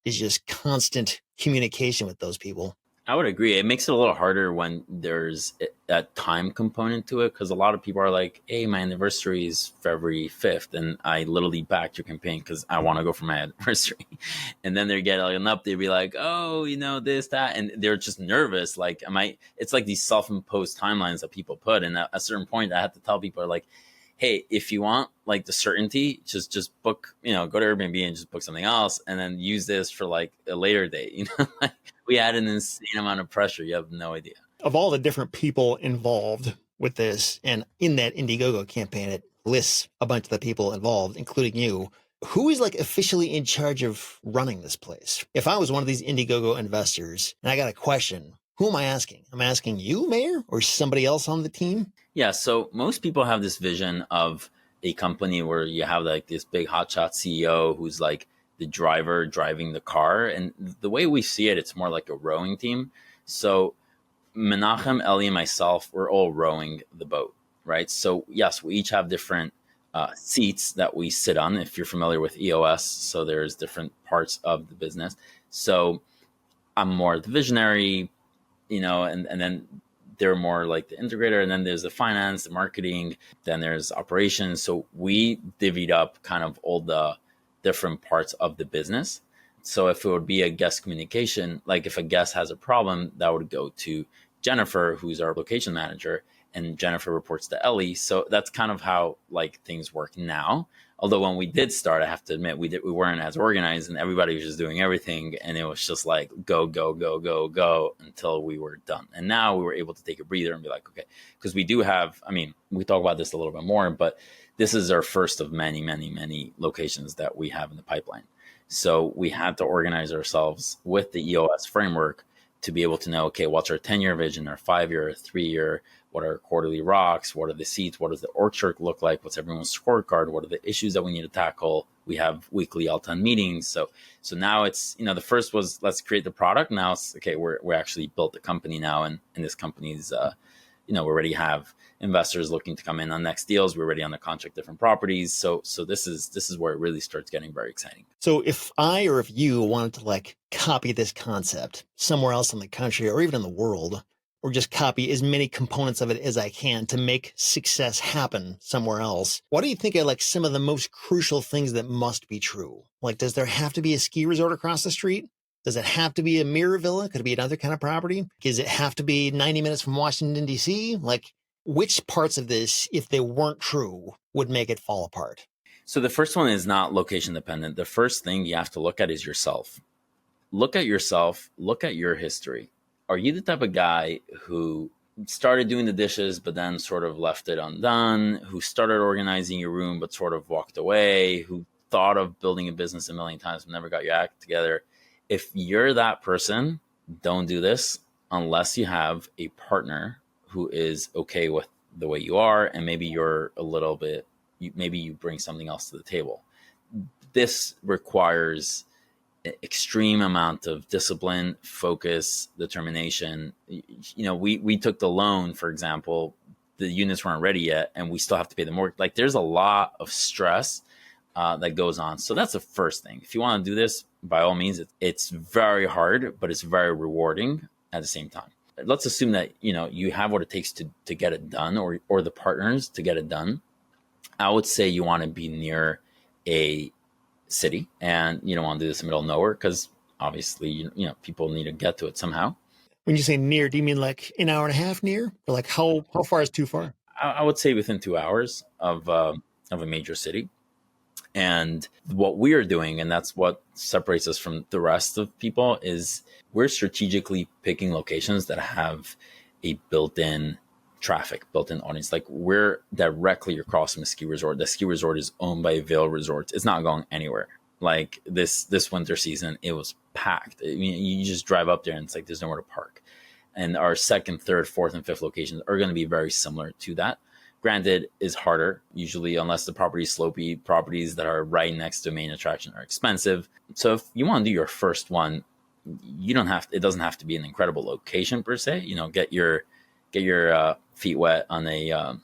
A: is just constant communication with those people.
B: I would agree. It makes it a little harder when there's that time component to it, because a lot of people are like, hey, my anniversary is February 5th, and I literally backed your campaign because I want to go for my anniversary. And then they get like an update, be like, oh, this, that. And they're just nervous. Like, it's like these self-imposed timelines that people put. And at a certain point, I have to tell people, like, hey, if you want like the certainty, just book, go to Airbnb and just book something else, and then use this for like a later date. Like, we add an insane amount of pressure. You have no idea.
A: Of all the different people involved with this, and in that Indiegogo campaign, it lists a bunch of the people involved, including you. Who is like officially in charge of running this place? If I was one of these Indiegogo investors and I got a question, who am I asking? Am I asking you, Meir, or somebody else on the team?
B: Yeah. So most people have this vision of a company where you have like this big hotshot CEO who's like the driver driving the car. And the way we see it, it's more like a rowing team. So Menachem, Eli, and myself, we're all rowing the boat, right? So yes, we each have different seats that we sit on. If you're familiar with EOS, so there's different parts of the business. So I'm more the visionary, and then they're more like the integrator, and then there's the finance, the marketing, then there's operations. So we divvied up kind of all the different parts of the business. So if it would be a guest communication, like if a guest has a problem, that would go to Jennifer, who's our location manager, and Jennifer reports to Ellie. So that's kind of how like things work now. Although when we did start, I have to admit, we weren't as organized, and everybody was just doing everything. And it was just like, go, go, go, go, go until we were done. And now we were able to take a breather and be like, okay, because we do have, we talk about this a little bit more, but this is our first of many, many, many locations that we have in the pipeline. So we had to organize ourselves with the EOS framework to be able to know, okay, what's our 10-year vision, our 5-year, 3-year, what are quarterly rocks, what are the seats, what does the org chart look like, what's everyone's scorecard, what are the issues that we need to tackle. We have weekly L10 meetings. So now it's, the first was let's create the product. Now it's, okay, we actually built the company now, and this company's, we already have investors looking to come in on next deals. We're already on the contract different properties. So this is where it really starts getting very exciting.
A: So if I or if you wanted to like copy this concept somewhere else in the country or even in the world, or just copy as many components of it as I can to make success happen somewhere else, what do you think are like some of the most crucial things that must be true? Like, does there have to be a ski resort across the street? Does it have to be a Meir villa? Could it be another kind of property? Does it have to be 90 minutes from Washington, D.C.? Like, which parts of this, if they weren't true, would make it fall apart?
B: So the first one is not location dependent. The first thing you have to look at is yourself. Look at yourself. Look at your history. Are you the type of guy who started doing the dishes, but then sort of left it undone, who started organizing your room, but sort of walked away, who thought of building a business a million times, but never got your act together? If you're that person, don't do this unless you have a partner who is okay with the way you are, and maybe you're a little bit, maybe you bring something else to the table. This requires extreme amount of discipline, focus, determination. We took the loan, for example, the units weren't ready yet, and we still have to pay the mortgage. Like, there's a lot of stress that goes on. So that's the first thing. If you want to do this, by all means, it's very hard, but it's very rewarding at the same time. Let's assume that, you have what it takes to get it done, or the partners to get it done. I would say you want to be near a city, and you don't want to do this in the middle of nowhere, because obviously, people need to get to it somehow.
A: When you say near, do you mean like an hour and a half near? Or like how far is too far?
B: I would say within 2 hours of a major city. And what we are doing, and that's what separates us from the rest of people, is we're strategically picking locations that have a built-in traffic, built-in audience. Like we're directly across from a ski resort. The ski resort is owned by Vail Resorts. It's not going anywhere. Like this winter season, it was packed. I mean, you just drive up there and it's like there's nowhere to park. And our second, third, fourth, and fifth locations are going to be very similar to that. Granted, is harder usually, unless the property is slopey. Properties that are right next to a main attraction are expensive. So if you want to do your first one, you don't have. It doesn't have to be an incredible location per se. You know, get your feet wet on a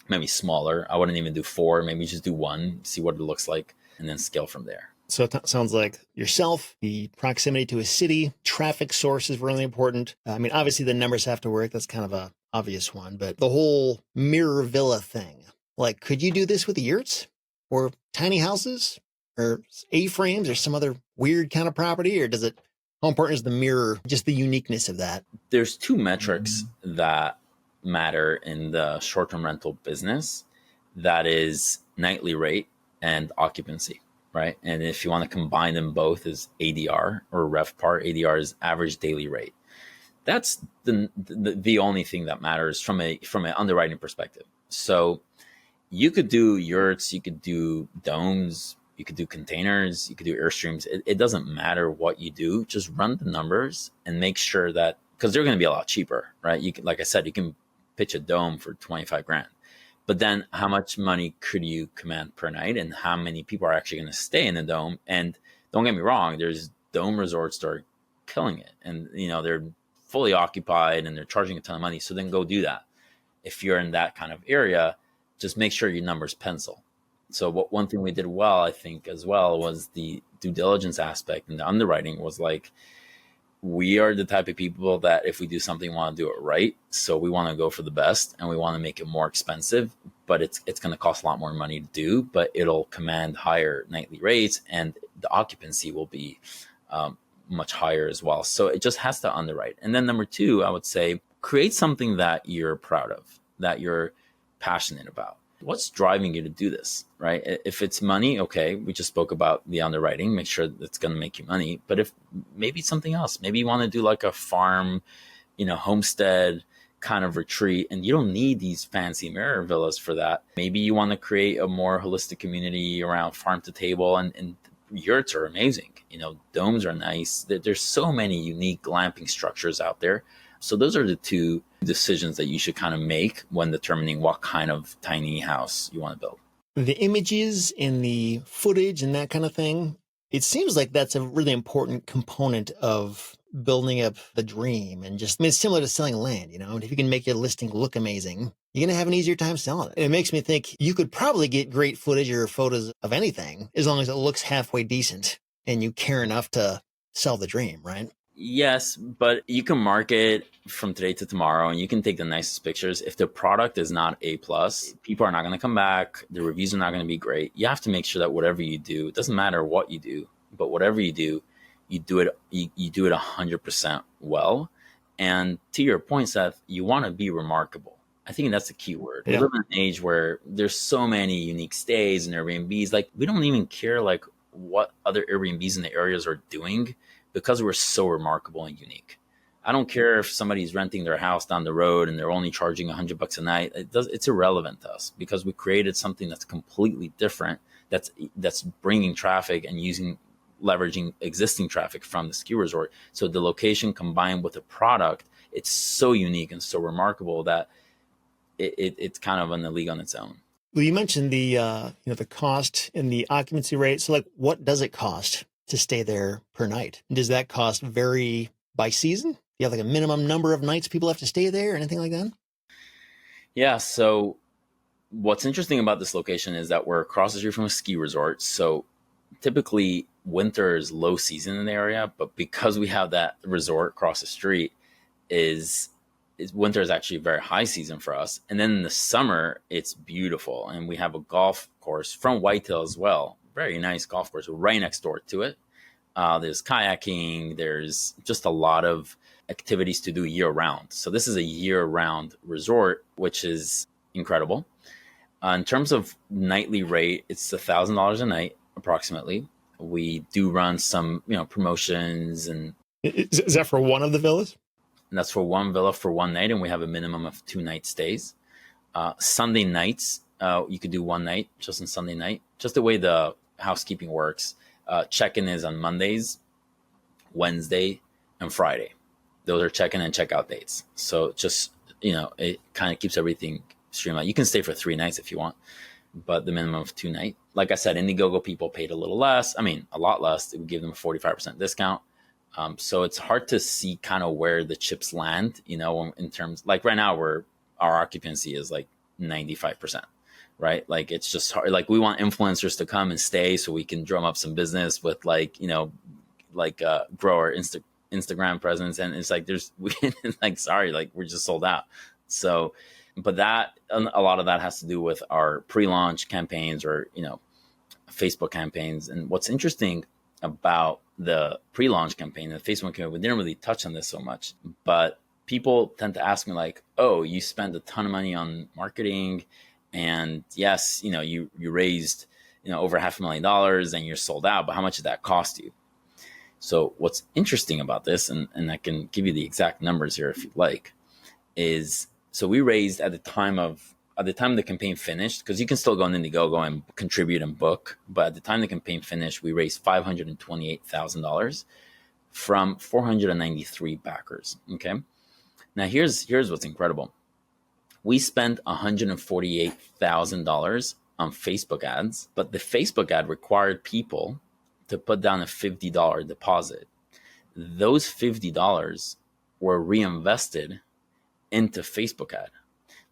B: maybe smaller. I wouldn't even do 4. Maybe just do 1. See what it looks like, and then scale from there.
A: So it sounds like yourself, the proximity to a city, traffic source is really important. I mean, obviously the numbers have to work. That's kind of a obvious one, but the whole mirror villa thing, like, could you do this with yurts or tiny houses or A-frames or some other weird kind of property? Or how important is the mirror, just the uniqueness of that?
B: There's 2 metrics that matter in the short-term rental business. That is nightly rate and occupancy. Right. And if you want to combine them both is ADR or RevPAR. ADR is average daily rate. That's the only thing that matters from an underwriting perspective. So you could do yurts, you could do domes, you could do containers, you could do Airstreams. It doesn't matter what you do. Just run the numbers and make sure that, because they're going to be a lot cheaper, right? You can, like I said, you can pitch a dome for 25 grand. But then how much money could you command per night, and how many people are actually going to stay in the dome? And don't get me wrong, there's dome resorts that are killing it, and they're fully occupied and they're charging a ton of money. So then go do that. If you're in that kind of area, just make sure your numbers pencil. So one thing we did well, I think, as well, was the due diligence aspect, and the underwriting was like, we are the type of people that if we do something, we want to do it right. So we want to go for the best, and we want to make it more expensive, but it's going to cost a lot more money to do, but it'll command higher nightly rates, and the occupancy will be much higher as well. So it just has to underwrite. And then number 2, I would say, create something that you're proud of, that you're passionate about. What's driving you to do this, right? If it's money, okay, we just spoke about the underwriting, make sure it's going to make you money. But if maybe something else, maybe you want to do like a farm, homestead kind of retreat, and you don't need these fancy mirror villas for that. Maybe you want to create a more holistic community around farm to table, and yurts are amazing. Domes are nice. There's so many unique glamping structures out there. So those are the 2 decisions that you should kind of make when determining what kind of tiny house you want to build.
A: The images and the footage and that kind of thing, it seems like that's a really important component of building up the dream. And it's similar to selling land, and if you can make your listing look amazing, you're going to have an easier time selling it. And it makes me think you could probably get great footage or photos of anything as long as it looks halfway decent and you care enough to sell the dream, right?
B: Yes, but you can market from today to tomorrow, and you can take the nicest pictures. If the product is not A+, people are not going to come back. The reviews are not going to be great. You have to make sure that whatever you do, it doesn't matter what you do, but whatever you do it 100% well. And to your point, Seth, you want to be remarkable. I think that's the key word.
A: Yeah.
B: We live in an age where there's so many unique stays and Airbnbs. Like, we don't even care like what other Airbnbs in the areas are doing, because we're so remarkable and unique. I don't care if somebody's renting their house down the road and they're only charging $100 a night. It's irrelevant to us, because we created something that's completely different, that's bringing traffic and leveraging existing traffic from the ski resort. So the location combined with the product, it's so unique and so remarkable that it's kind of in a league on its own.
A: Well, you mentioned the cost and the occupancy rate. So, like, what does it cost to stay there per night? Does that cost vary by season? Do you have like a minimum number of nights people have to stay there or anything like that?
B: Yeah. So what's interesting about this location is that we're across the street from a ski resort. So typically winter is low season in the area, but because we have that resort across the street, is winter is actually a very high season for us. And then in the summer, it's beautiful. And we have a golf course from Whitetail as well. Very nice golf course right next door to it. There's kayaking. There's just a lot of activities to do year round. So this is a year round resort, which is incredible. In terms of nightly rate, it's $1,000 a night, approximately. We do run some, promotions. And
A: is that for one of the villas?
B: and that's for one villa for one night, and we have a minimum of 2 night stays. Sunday nights, you could do one night, just on Sunday night. Just the way the housekeeping works. Check-in is on Mondays, Wednesday, and Friday. Those are check-in and check-out dates. So just, it kind of keeps everything streamlined. You can stay for 3 nights if you want, but the minimum of 2 nights. Like I said, Indiegogo people paid a little less. I mean, a lot less. It would give them a 45% discount. So it's hard to see kind of where the chips land, in terms, like right now our occupancy is like 95%, right? Like it's just hard. Like we want influencers to come and stay so we can drum up some business with grow our Instagram presence. And it's like, sorry, like we're just sold out. So, but a lot of that has to do with our pre-launch campaigns or, Facebook campaigns. And what's interesting about the pre-launch campaign, the Facebook campaign, we didn't really touch on this so much, but people tend to ask me like, oh, you spend a ton of money on marketing, and yes, you raised, over $500,000 and you're sold out, but how much did that cost you? So what's interesting about this, and I can give you the exact numbers here if you'd like, is so we raised at the time the campaign finished, because you can still go on Indiegogo and contribute and book, but at the time the campaign finished, we raised $528,000 from 493 backers. Okay. Now here's what's incredible. We spent $148,000 on Facebook ads, but the Facebook ad required people to put down a $50 deposit. Those $50 were reinvested into Facebook ad.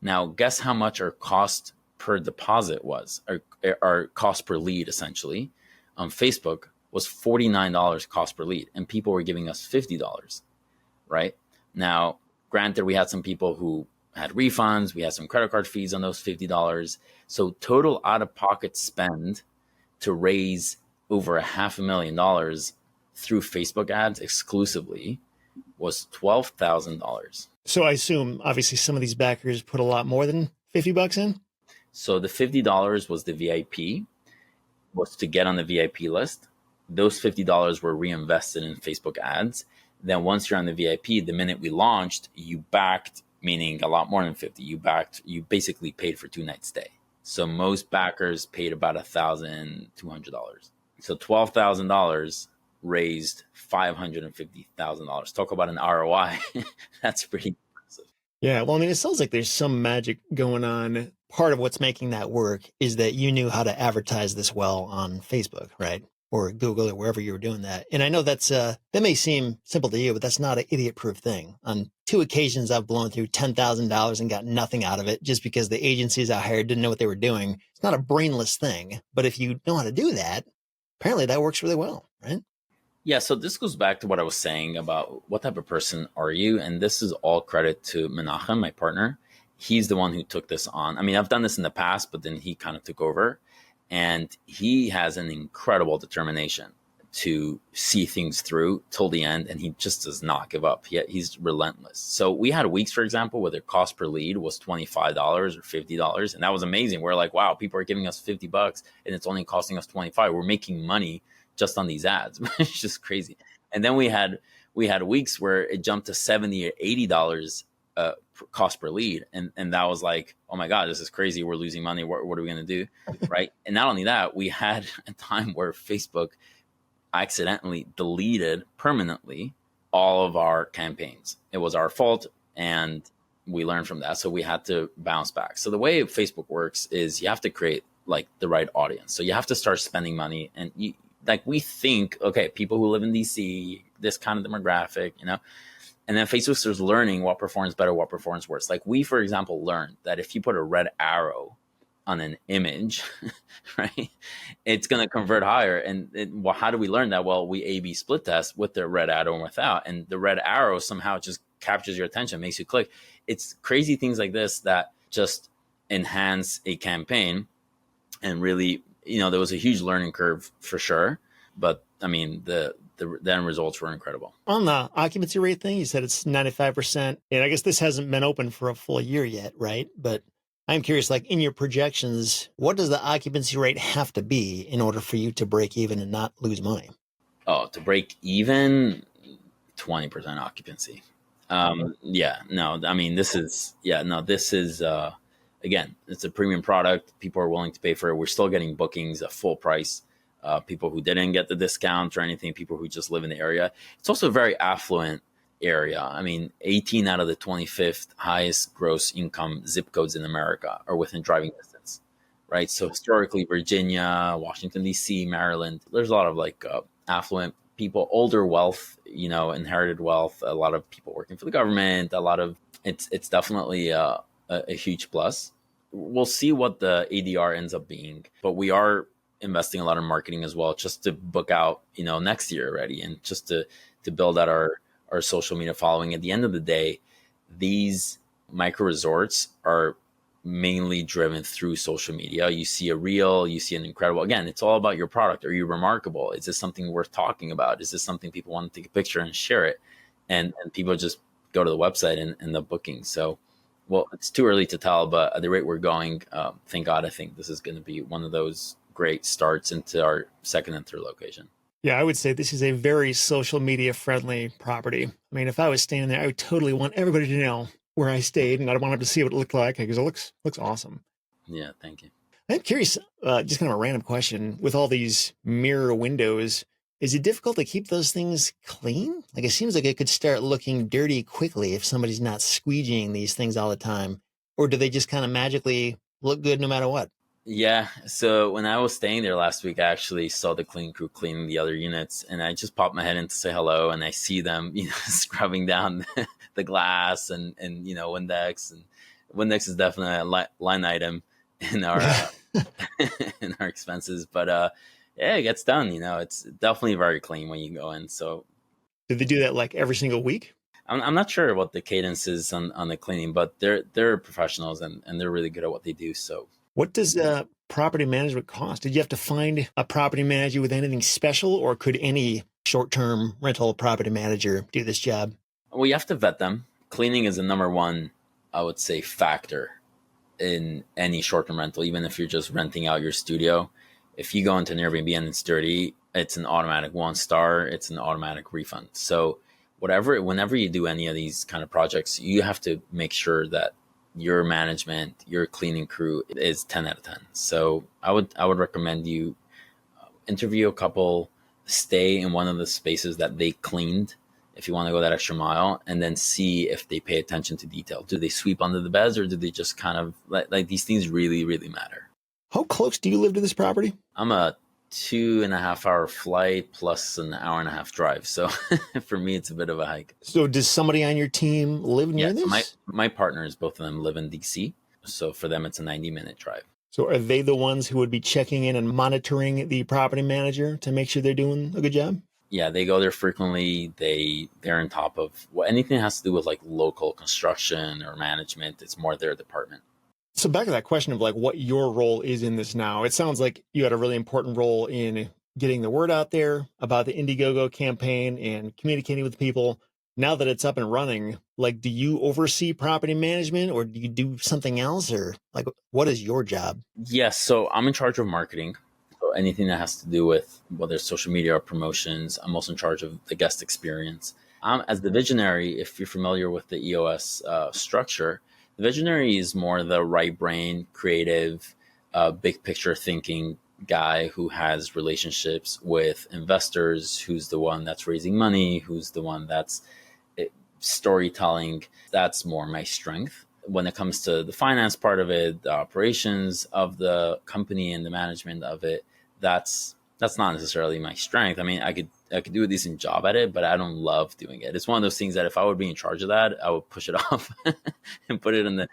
B: Now, guess how much our cost per deposit was, or our cost per lead essentially on Facebook was $49 cost per lead, and people were giving us $50, right? Now, granted, we had some people who had refunds, we had some credit card fees on those $50. So total out-of-pocket spend to raise over $500,000 through Facebook ads exclusively was $12,000.
A: So I assume, obviously, some of these backers put a lot more than $50 in?
B: So the $50 was the VIP, was to get on the VIP list. Those $50 were reinvested in Facebook ads. Then once you're on the VIP, the minute we launched, you backed, meaning a lot more than 50. You basically paid for 2 nights stay. So most backers paid about $1,200. So $12,000 raised $550,000. Talk about an ROI. That's pretty impressive.
A: Yeah. Well, I mean, it sounds like there's some magic going on. Part of what's making that work is that you knew how to advertise this well on Facebook, right? Or Google or wherever you were doing that. And I know that may seem simple to you, but that's not an idiot-proof thing. On 2 occasions, I've blown through $10,000 and got nothing out of it just because the agencies I hired didn't know what they were doing. It's not a brainless thing, but if you know how to do that, apparently that works really well, right?
B: Yeah, so this goes back to what I was saying about what type of person are you? And this is all credit to Menachem, my partner. He's the one who took this on. I mean, I've done this in the past, but then he kind of took over. And he has an incredible determination to see things through till the end, and he just does not give up. He's relentless. So we had weeks, for example, where the cost per lead was $25 or $50, and that was amazing. We're like, wow, people are giving us $50 and it's only costing us $25. We're making money just on these ads. It's just crazy. And then we had weeks where it jumped to $70 or $80 cost per lead, and that was like, oh my god, this is crazy, we're losing money, what are we going to do? Right? And not only that, we had a time where Facebook accidentally deleted permanently all of our campaigns. It was our fault, and we learned from that, so we had to bounce back. So the way Facebook works is you have to create like the right audience. So you have to start spending money, and we think, okay, people who live in DC, this kind of demographic, and then Facebook starts learning what performs better, what performs worse. Like we, for example, learned that if you put a red arrow on an image, right, it's going to convert higher. And well, how do we learn that? Well, we A/B split test with the red arrow and without. And the red arrow somehow just captures your attention, makes you click. It's crazy things like this that just enhance a campaign. And really, there was a huge learning curve for sure. But I mean, the end results were incredible.
A: On the occupancy rate thing, you said it's 95%. And I guess this hasn't been open for a full year yet, right? But I'm curious, like in your projections, what does the occupancy rate have to be in order for you to break even and not lose money?
B: Oh, to break even, 20% occupancy. Yeah, no, I mean, this is, again, it's a premium product. People are willing to pay for it. We're still getting bookings at full price. People who didn't get the discount or anything, people who just live in the area. It's also a very affluent area. I mean, 18 out of the 25th highest gross income zip codes in America are within driving distance, right? So historically, Virginia, Washington, D.C., Maryland, there's a lot of like affluent people, older wealth, inherited wealth, a lot of people working for the government, it's definitely a huge plus. We'll see what the ADR ends up being, but we are investing a lot in marketing as well, just to book out, next year already, and just to build out our social media following. At the end of the day, these micro resorts are mainly driven through social media. You see a reel, you see an incredible, again, it's all about your product. Are you remarkable? Is this something worth talking about? Is this something people want to take a picture and share it? And people just go to the website and end up booking. So, well, it's too early to tell, but at the rate we're going, thank God, I think this is going to be one of those great starts into our second and third location.
A: Yeah, I would say this is a very social media friendly property. I mean, if I was staying there, I would totally want everybody to know where I stayed, and I want them to see what it looked like, because it looks awesome.
B: Yeah, thank you.
A: I'm curious, just kind of a random question. With all these mirror windows, is it difficult to keep those things clean? Like, it seems like it could start looking dirty quickly if somebody's not squeegeeing these things all the time. Or do they just kind of magically look good no matter what?
B: Yeah. So when I was staying there last week, I actually saw the clean crew cleaning the other units, and I just popped my head in to say hello, and I see them, scrubbing down the glass and Windex, and Windex is definitely a line item in our in our expenses, but yeah, it gets done. It's definitely very clean when you go in. So,
A: do they do that like every single week?
B: I'm not sure what the cadence is on the cleaning, but they're professionals and they're really good at what they do. So,
A: what does property management cost? Did you have to find a property manager with anything special, or could any short-term rental property manager do this job?
B: Well, you have to vet them. Cleaning is the number one, I would say, factor in any short-term rental, even if you're just renting out your studio. If you go into an Airbnb and it's dirty, it's an automatic 1-star, it's an automatic refund. So whenever you do any of these kind of projects, you have to make sure that your management, your cleaning crew is 10 out of 10. So I would recommend you interview a couple, stay in one of the spaces that they cleaned if you want to go that extra mile, and then see if they pay attention to detail. Do they sweep under the beds, or do they just kind of like these things really, really matter?
A: How close do you live to this property?
B: I'm a 2.5-hour flight plus an hour-and-a-half drive. So for me, it's a bit of a hike.
A: So does somebody on your team live near this?
B: My partners, both of them live in DC. So for them, it's a 90-minute drive.
A: So are they the ones who would be checking in and monitoring the property manager to make sure they're doing a good job?
B: Yeah, they go there frequently. They're on top of anything that has to do with like local construction or management. It's more their department.
A: So back to that question of like what your role is in this now. It sounds like you had a really important role in getting the word out there about the Indiegogo campaign and communicating with people. Now that it's up and running, like, do you oversee property management, or do you do something else, or like, what is your job?
B: Yes. So I'm in charge of marketing. So anything that has to do with whether it's social media or promotions, I'm also in charge of the guest experience. As the visionary, if you're familiar with the EOS structure, the visionary is more the right brain, creative, big picture thinking guy who has relationships with investors, who's the one that's raising money, who's the one that's storytelling. That's more my strength. When it comes to the finance part of it, the operations of the company and the management of it, that's not necessarily my strength. I mean, I could do a decent job at it, but I don't love doing it. It's one of those things that if I would be in charge of that, I would push it off and put it in the,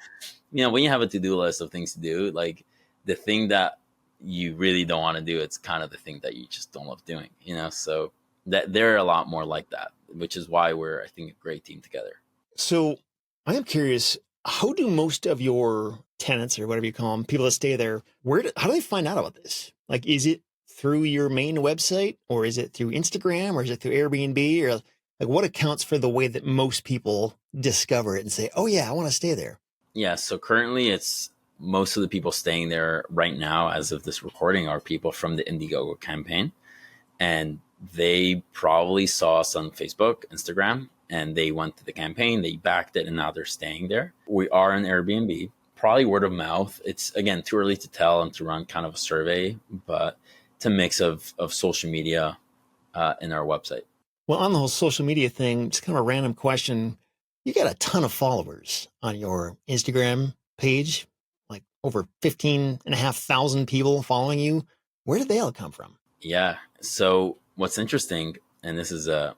B: when you have a to-do list of things to do, like the thing that you really don't want to do, it's kind of the thing that you just don't love doing, so that they're a lot more like that, which is why we're, I think, a great team together.
A: So I am curious, how do most of your tenants, or whatever you call them, people that stay there, how do they find out about this? Like, is it through your main website, or is it through Instagram, or is it through Airbnb, or like what accounts for the way that most people discover it and say, oh yeah, I want to stay there?
B: Yeah. So currently it's most of the people staying there right now, as of this recording, are people from the Indiegogo campaign. And they probably saw us on Facebook, Instagram, and they went to the campaign, they backed it, and now they're staying there. We are an Airbnb, probably word of mouth. It's, again, too early to tell and to run kind of a survey, but it's a mix of social media in our website.
A: Well, on the whole social media thing, just kind of a random question. You got a ton of followers on your Instagram page, like over 15,500 people following you. Where did they all come from?
B: Yeah. So what's interesting, and this is a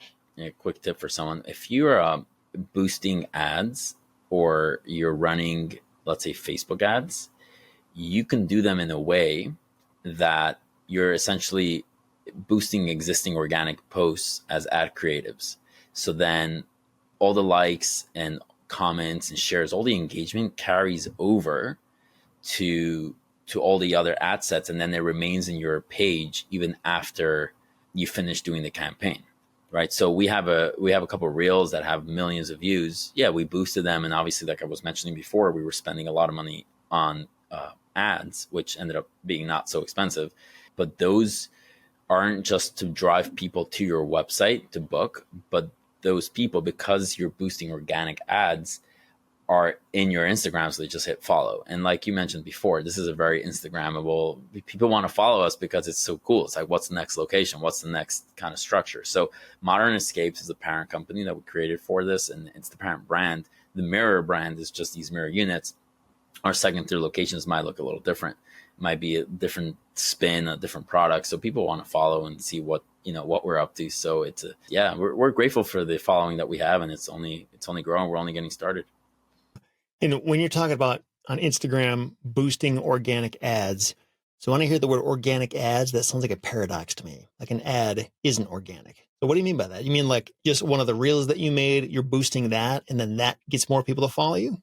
B: quick tip for someone, if you are boosting ads or you're running, let's say, Facebook ads, you can do them in a way that you're essentially boosting existing organic posts as ad creatives. So then all the likes and comments and shares, all the engagement carries over to all the other ad sets, and then it remains in your page even after you finish doing the campaign, right? So we have a couple of reels that have millions of views. Yeah, we boosted them, and obviously, like I was mentioning before, we were spending a lot of money on ads, which ended up being not so expensive. But those aren't just to drive people to your website to book, but those people, because you're boosting organic ads, are in your Instagram, so they just hit follow. And like you mentioned before, this is a very Instagrammable. People want to follow us because it's so cool. It's like, what's the next location? What's the next kind of structure? So Modern Escapes is the parent company that we created for this, and it's the parent brand. The Mirror brand is just these mirror units. Our second tier locations might look a little different, might be a different spin, a different product. So people want to follow and see what we're up to. So it's we're grateful for the following that we have, and it's only growing. We're only getting started.
A: And when you're talking about on Instagram boosting organic ads, so when I hear the word organic ads, that sounds like a paradox to me. Like an ad isn't organic. So what do you mean by that? You mean like just one of the reels that you made, you're boosting that, and then that gets more people to follow you?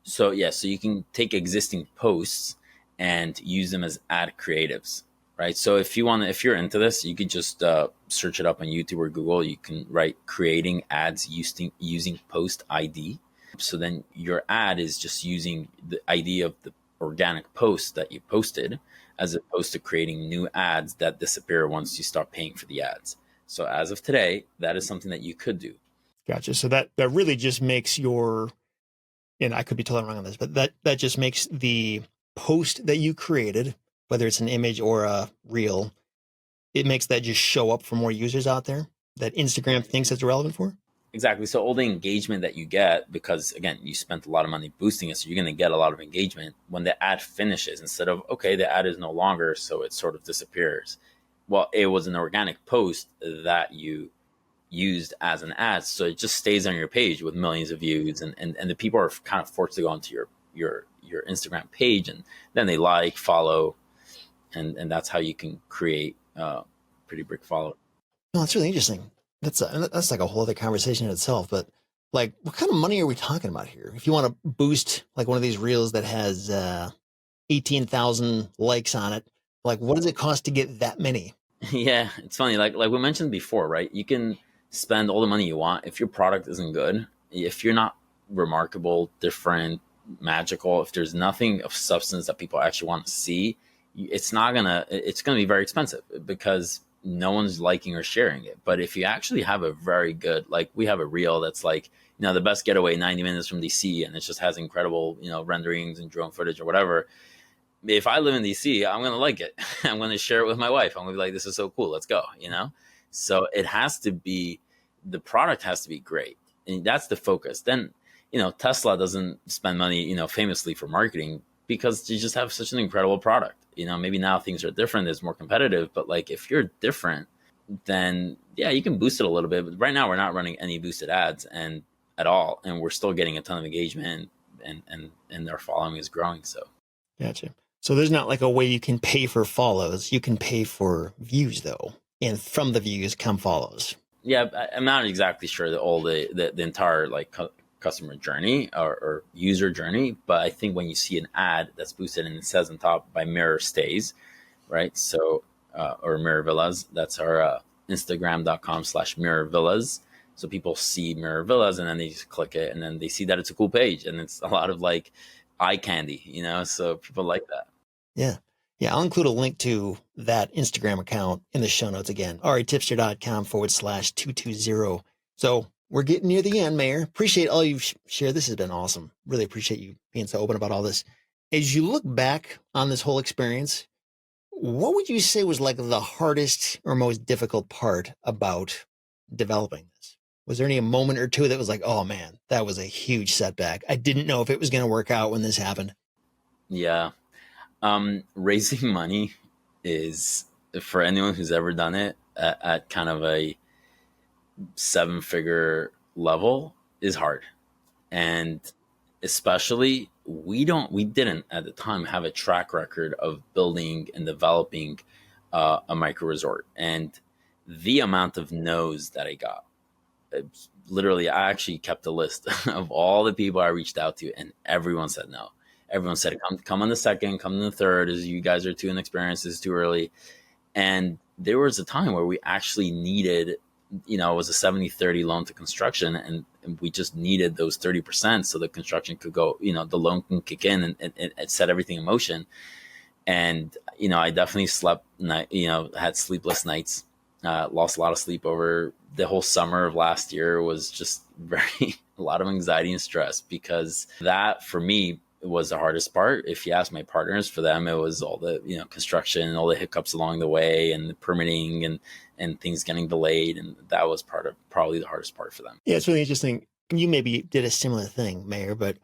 B: So so you can take existing posts and use them as ad creatives, right? So if you're into this, you could just search it up on YouTube or Google. You can write creating ads using post ID. So then your ad is just using the ID of the organic post that you posted, as opposed to creating new ads that disappear once you start paying for the ads. So as of today, that is something that you could do.
A: Gotcha. So that really just makes and I could be totally wrong on this, but that just makes the post that you created, whether it's an image or a reel, it makes that just show up for more users out there that Instagram thinks it's relevant for?
B: Exactly. So all the engagement that you get, because again, you spent a lot of money boosting it, so you're going to get a lot of engagement when the ad finishes, instead of, okay, the ad is no longer, so it sort of disappears. Well, it was an organic post that you used as an ad, so it just stays on your page with millions of views, and the people are kind of forced to go onto your Instagram page, and then they like, follow, and that's how you can create pretty big following.
A: No, that's really interesting. That's like a whole other conversation in itself. But like, what kind of money are we talking about here? If you want to boost like one of these reels that has 18,000 likes on it, like what does it cost to get that many?
B: Yeah, it's funny. Like we mentioned before, right? You can spend all the money you want. If your product isn't good, if you're not remarkable, different, magical, if there's nothing of substance that people actually want to see, it's gonna be very expensive, because no one's liking or sharing it. But if you actually have a very good, like we have a reel that's like, the best getaway 90 minutes from DC, and it just has incredible, renderings and drone footage or whatever. If I live in DC, I'm going to like it. I'm going to share it with my wife. I'm going to be like, this is so cool. Let's go, So it has to be, the product has to be great. And that's the focus. Then, Tesla doesn't spend money, famously for marketing, because you just have such an incredible product. Maybe now things are different, it's more competitive, but like if you're different, then yeah, you can boost it a little bit. But right now we're not running any boosted ads at all, and we're still getting a ton of engagement, and our following is growing. So
A: Gotcha. So there's not like a way you can pay for follows. You can pay for views though, and from the views come follows.
B: Yeah, I'm not exactly sure that all the entire like customer journey or user journey, but I think when you see an ad that's boosted and it says on top by Mirror Stays, right? So or Mirror Villas, that's our Instagram.com/Mirror Villas. So people see Mirror Villas and then they just click it, and then they see that it's a cool page, and it's a lot of like eye candy, so people like that.
A: Yeah, I'll include a link to that Instagram account in the show notes again, retipster.com/220. So we're getting near the end, Meir. Appreciate all you've shared. This has been awesome. Really appreciate you being so open about all this. As you look back on this whole experience, what would you say was like the hardest or most difficult part about developing this? Was there any moment or two that was like, oh man, that was a huge setback. I didn't know if it was going to work out when this happened.
B: Yeah. Raising money is, for anyone who's ever done it at kind of a 7-figure level, is hard. And especially we didn't at the time have a track record of building and developing a micro resort. And the amount of no's that I got, literally, I actually kept a list of all the people I reached out to, and everyone said no. Everyone said, come on the second, come on the third, as you guys are too inexperienced, it's too early. And there was a time where we actually needed, it was a 70-30 loan to construction, and we just needed those 30% so the construction could go, the loan can kick in and set everything in motion. And, I definitely had sleepless nights, lost a lot of sleep over the whole summer of last year. Was just a lot of anxiety and stress, because that for me was the hardest part. If you ask my partners, for them, it was all the, construction and all the hiccups along the way and the permitting and things getting delayed. And that was probably the hardest part for them.
A: Yeah, it's really interesting. You maybe did a similar thing, Meir, but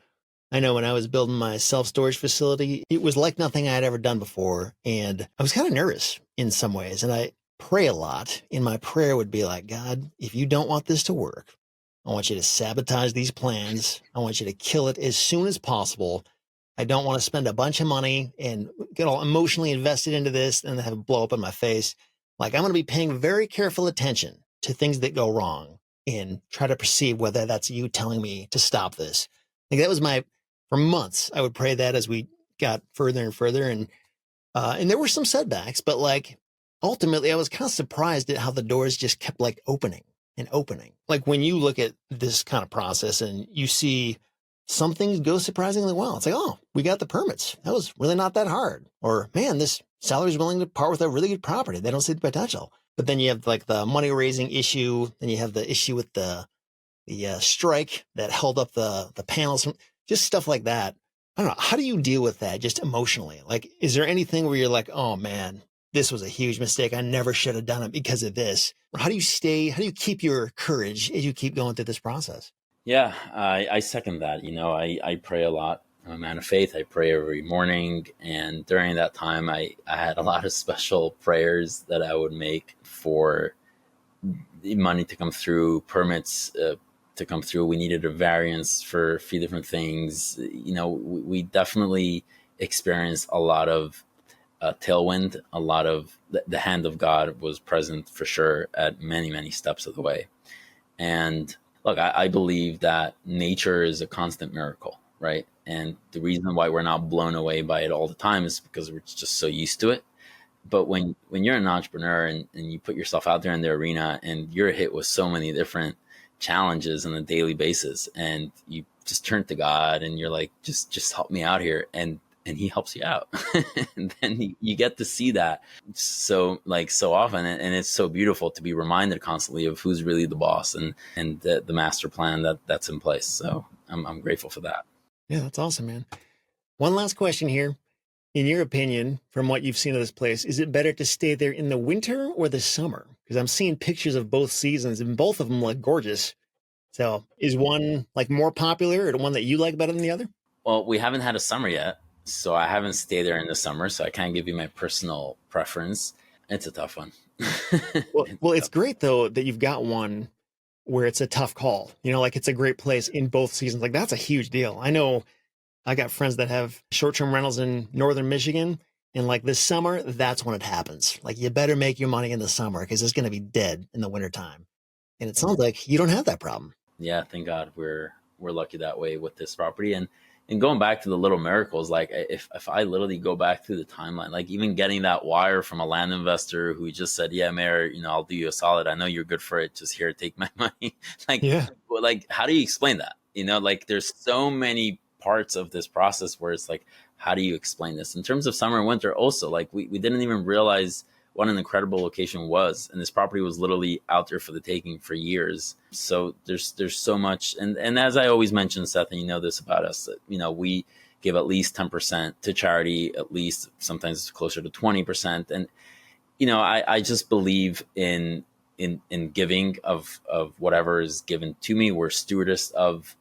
A: I know when I was building my self-storage facility, it was like nothing I had ever done before. And I was kind of nervous in some ways. And I pray a lot. And my prayer would be like, God, if you don't want this to work, I want you to sabotage these plans. I want you to kill it as soon as possible. I don't want to spend a bunch of money and get all emotionally invested into this and have it blow up in my face. Like, I'm going to be paying very careful attention to things that go wrong and try to perceive whether that's you telling me to stop this. Like, that was for months, I would pray that as we got further and further. And there were some setbacks, but like, ultimately I was kind of surprised at how the doors just kept like opening and opening. Like, when you look at this kind of process and you see some things go surprisingly well, it's like, oh, we got the permits. That was really not that hard. Or, man, this seller's willing to part with a really good property. They don't see the potential. But then you have like the money raising issue. Then you have the issue with the strike that held up the panels, just stuff like that. I don't know. How do you deal with that just emotionally? Like, is there anything where you're like, oh man, this was a huge mistake. I never should have done it because of this. How do you keep your courage as you keep going through this process?
B: Yeah, I second that. I pray a lot. I'm a man of faith. I pray every morning. And during that time, I had a lot of special prayers that I would make for money to come through, permits to come through. We needed a variance for a few different things. We definitely experienced a lot of tailwind. A lot of the hand of God was present for sure at many, many steps of the way. And look, I believe that nature is a constant miracle, right? And the reason why we're not blown away by it all the time is because we're just so used to it. But when you're an entrepreneur and you put yourself out there in the arena and you're hit with so many different challenges on a daily basis, and you just turn to God and you're like, just help me out here. And he helps you out. And then you get to see that so often. And it's so beautiful to be reminded constantly of who's really the boss and the master plan that's in place. So I'm grateful for that.
A: Yeah, that's awesome, man. One last question here. In your opinion, from what you've seen of this place, is it better to stay there in the winter or the summer? Because I'm seeing pictures of both seasons and both of them look gorgeous. So is one like more popular or the one that you like better than the other?
B: Well, we haven't had a summer yet, so I haven't stayed there in the summer. So I can't give you my personal preference. It's a tough one.
A: Well, it's great though that you've got one where it's a tough call. Like, it's a great place in both seasons. Like, that's a huge deal. I know I got friends that have short-term rentals in northern Michigan, and like this summer, that's when it happens. Like, you better make your money in the summer because it's going to be dead in the wintertime. And it sounds like you don't have that problem.
B: Yeah, thank God we're lucky that way with this property. And going back to the little miracles, like if I literally go back through the timeline, like even getting that wire from a land investor who just said, yeah, Meir, I'll do you a solid. I know you're good for it. Just here, take my money. Like, how do you explain that? Like, there's so many parts of this process where it's like, how do you explain this in terms of summer and winter? Also, like we didn't even realize what an incredible location was. And this property was literally out there for the taking for years. So there's so much. And as I always mention, Seth, and you know this about us, that, you know, we give at least 10% to charity, at least sometimes it's closer to 20%. And, you know, I just believe in giving of whatever is given to me. We're stewardess of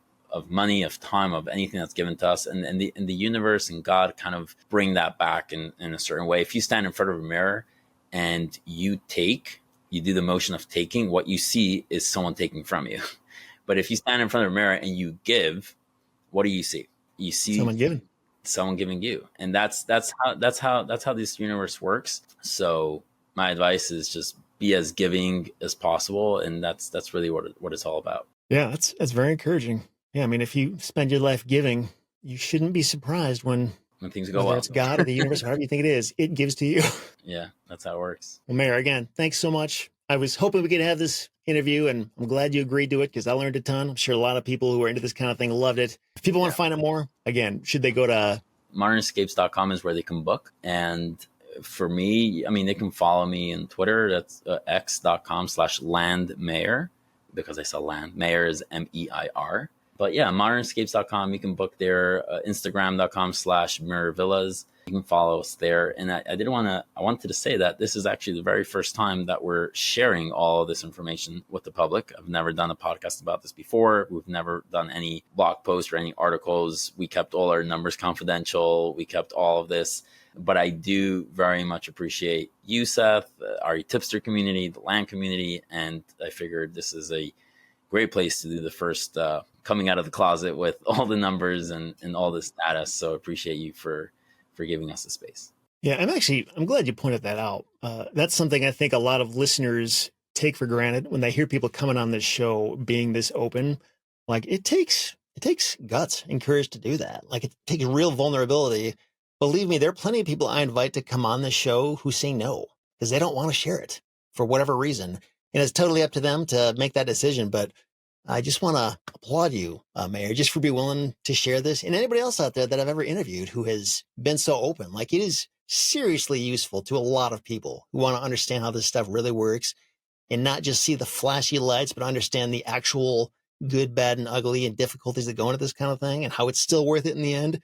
B: money, of time, of anything that's given to us, and the universe and God kind of bring that back in a certain way. If you stand in front of a mirror and you do the motion of taking, what you see is someone taking from you. But if you stand in front of a mirror and you give, what do you see? You see someone giving you, and that's how this universe works. So my advice is just be as giving as possible, and that's really what it's all about.
A: Yeah, that's very encouraging. Yeah, I mean, if you spend your life giving, you shouldn't be surprised when
B: things go
A: whether
B: well.
A: It's God or the universe, whatever you think it is, it gives to you.
B: Yeah, that's how it works.
A: Well, Meir, again, thanks so much. I was hoping we could have this interview, and I'm glad you agreed to it because I learned a ton. I'm sure a lot of people who are into this kind of thing loved it. If people want to find out more, again, should they go to
B: modernescapes.com is where they can book. And for me, I mean, they can follow me on Twitter. That's x.com/landmeir, because I sell land. Meir is MEIR. But yeah, modernescapes.com, you can book there. Instagram.com/mirrorvillas. You can follow us there. And I wanted to say that this is actually the very first time that we're sharing all of this information with the public. I've never done a podcast about this before. We've never done any blog posts or any articles. We kept all our numbers confidential. We kept all of this. But I do very much appreciate you, Seth, our REtipster community, the land community. And I figured this is a great place to do the first coming out of the closet with all the numbers and all this data. So appreciate you for giving us the space.
A: Yeah, I'm glad you pointed that out. That's something I think a lot of listeners take for granted when they hear people coming on this show being this open. Like it takes guts and courage to do that. Like it takes real vulnerability. Believe me, there are plenty of people I invite to come on the show who say no because they don't want to share it for whatever reason. And it's totally up to them to make that decision. But I just want to applaud you, Meir, just for being willing to share this. And anybody else out there that I've ever interviewed who has been so open. Like it is seriously useful to a lot of people who want to understand how this stuff really works and not just see the flashy lights, but understand the actual good, bad, and ugly and difficulties that go into this kind of thing and how it's still worth it in the end.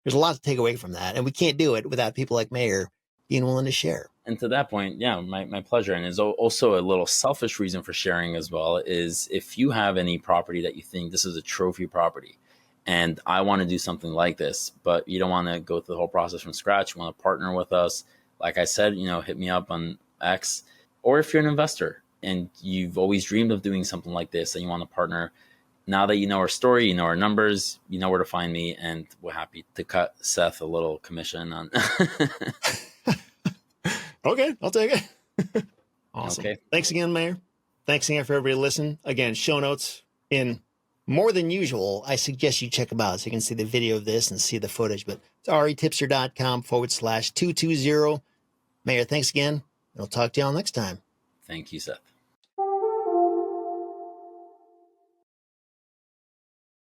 A: There's a lot to take away from that. And we can't do it without people like Meir being willing to share.
B: And to that point, yeah, my pleasure. And there's also a little selfish reason for sharing as well is if you have any property that you think this is a trophy property and I want to do something like this, but you don't want to go through the whole process from scratch, you want to partner with us. Like I said, hit me up on X. Or if you're an investor and you've always dreamed of doing something like this and you want to partner, now that you know our story, you know our numbers, you know where to find me, and we're happy to cut Seth a little commission on.
A: Okay, I'll take it. Awesome.
B: Okay.
A: Thanks again, Meir. Thanks again for everybody listening. Again, show notes in more than usual. I suggest you check them out so you can see the video of this and see the footage. But it's retipster.com/220. Meir, thanks again. I'll talk to y'all next time.
B: Thank you, Seth.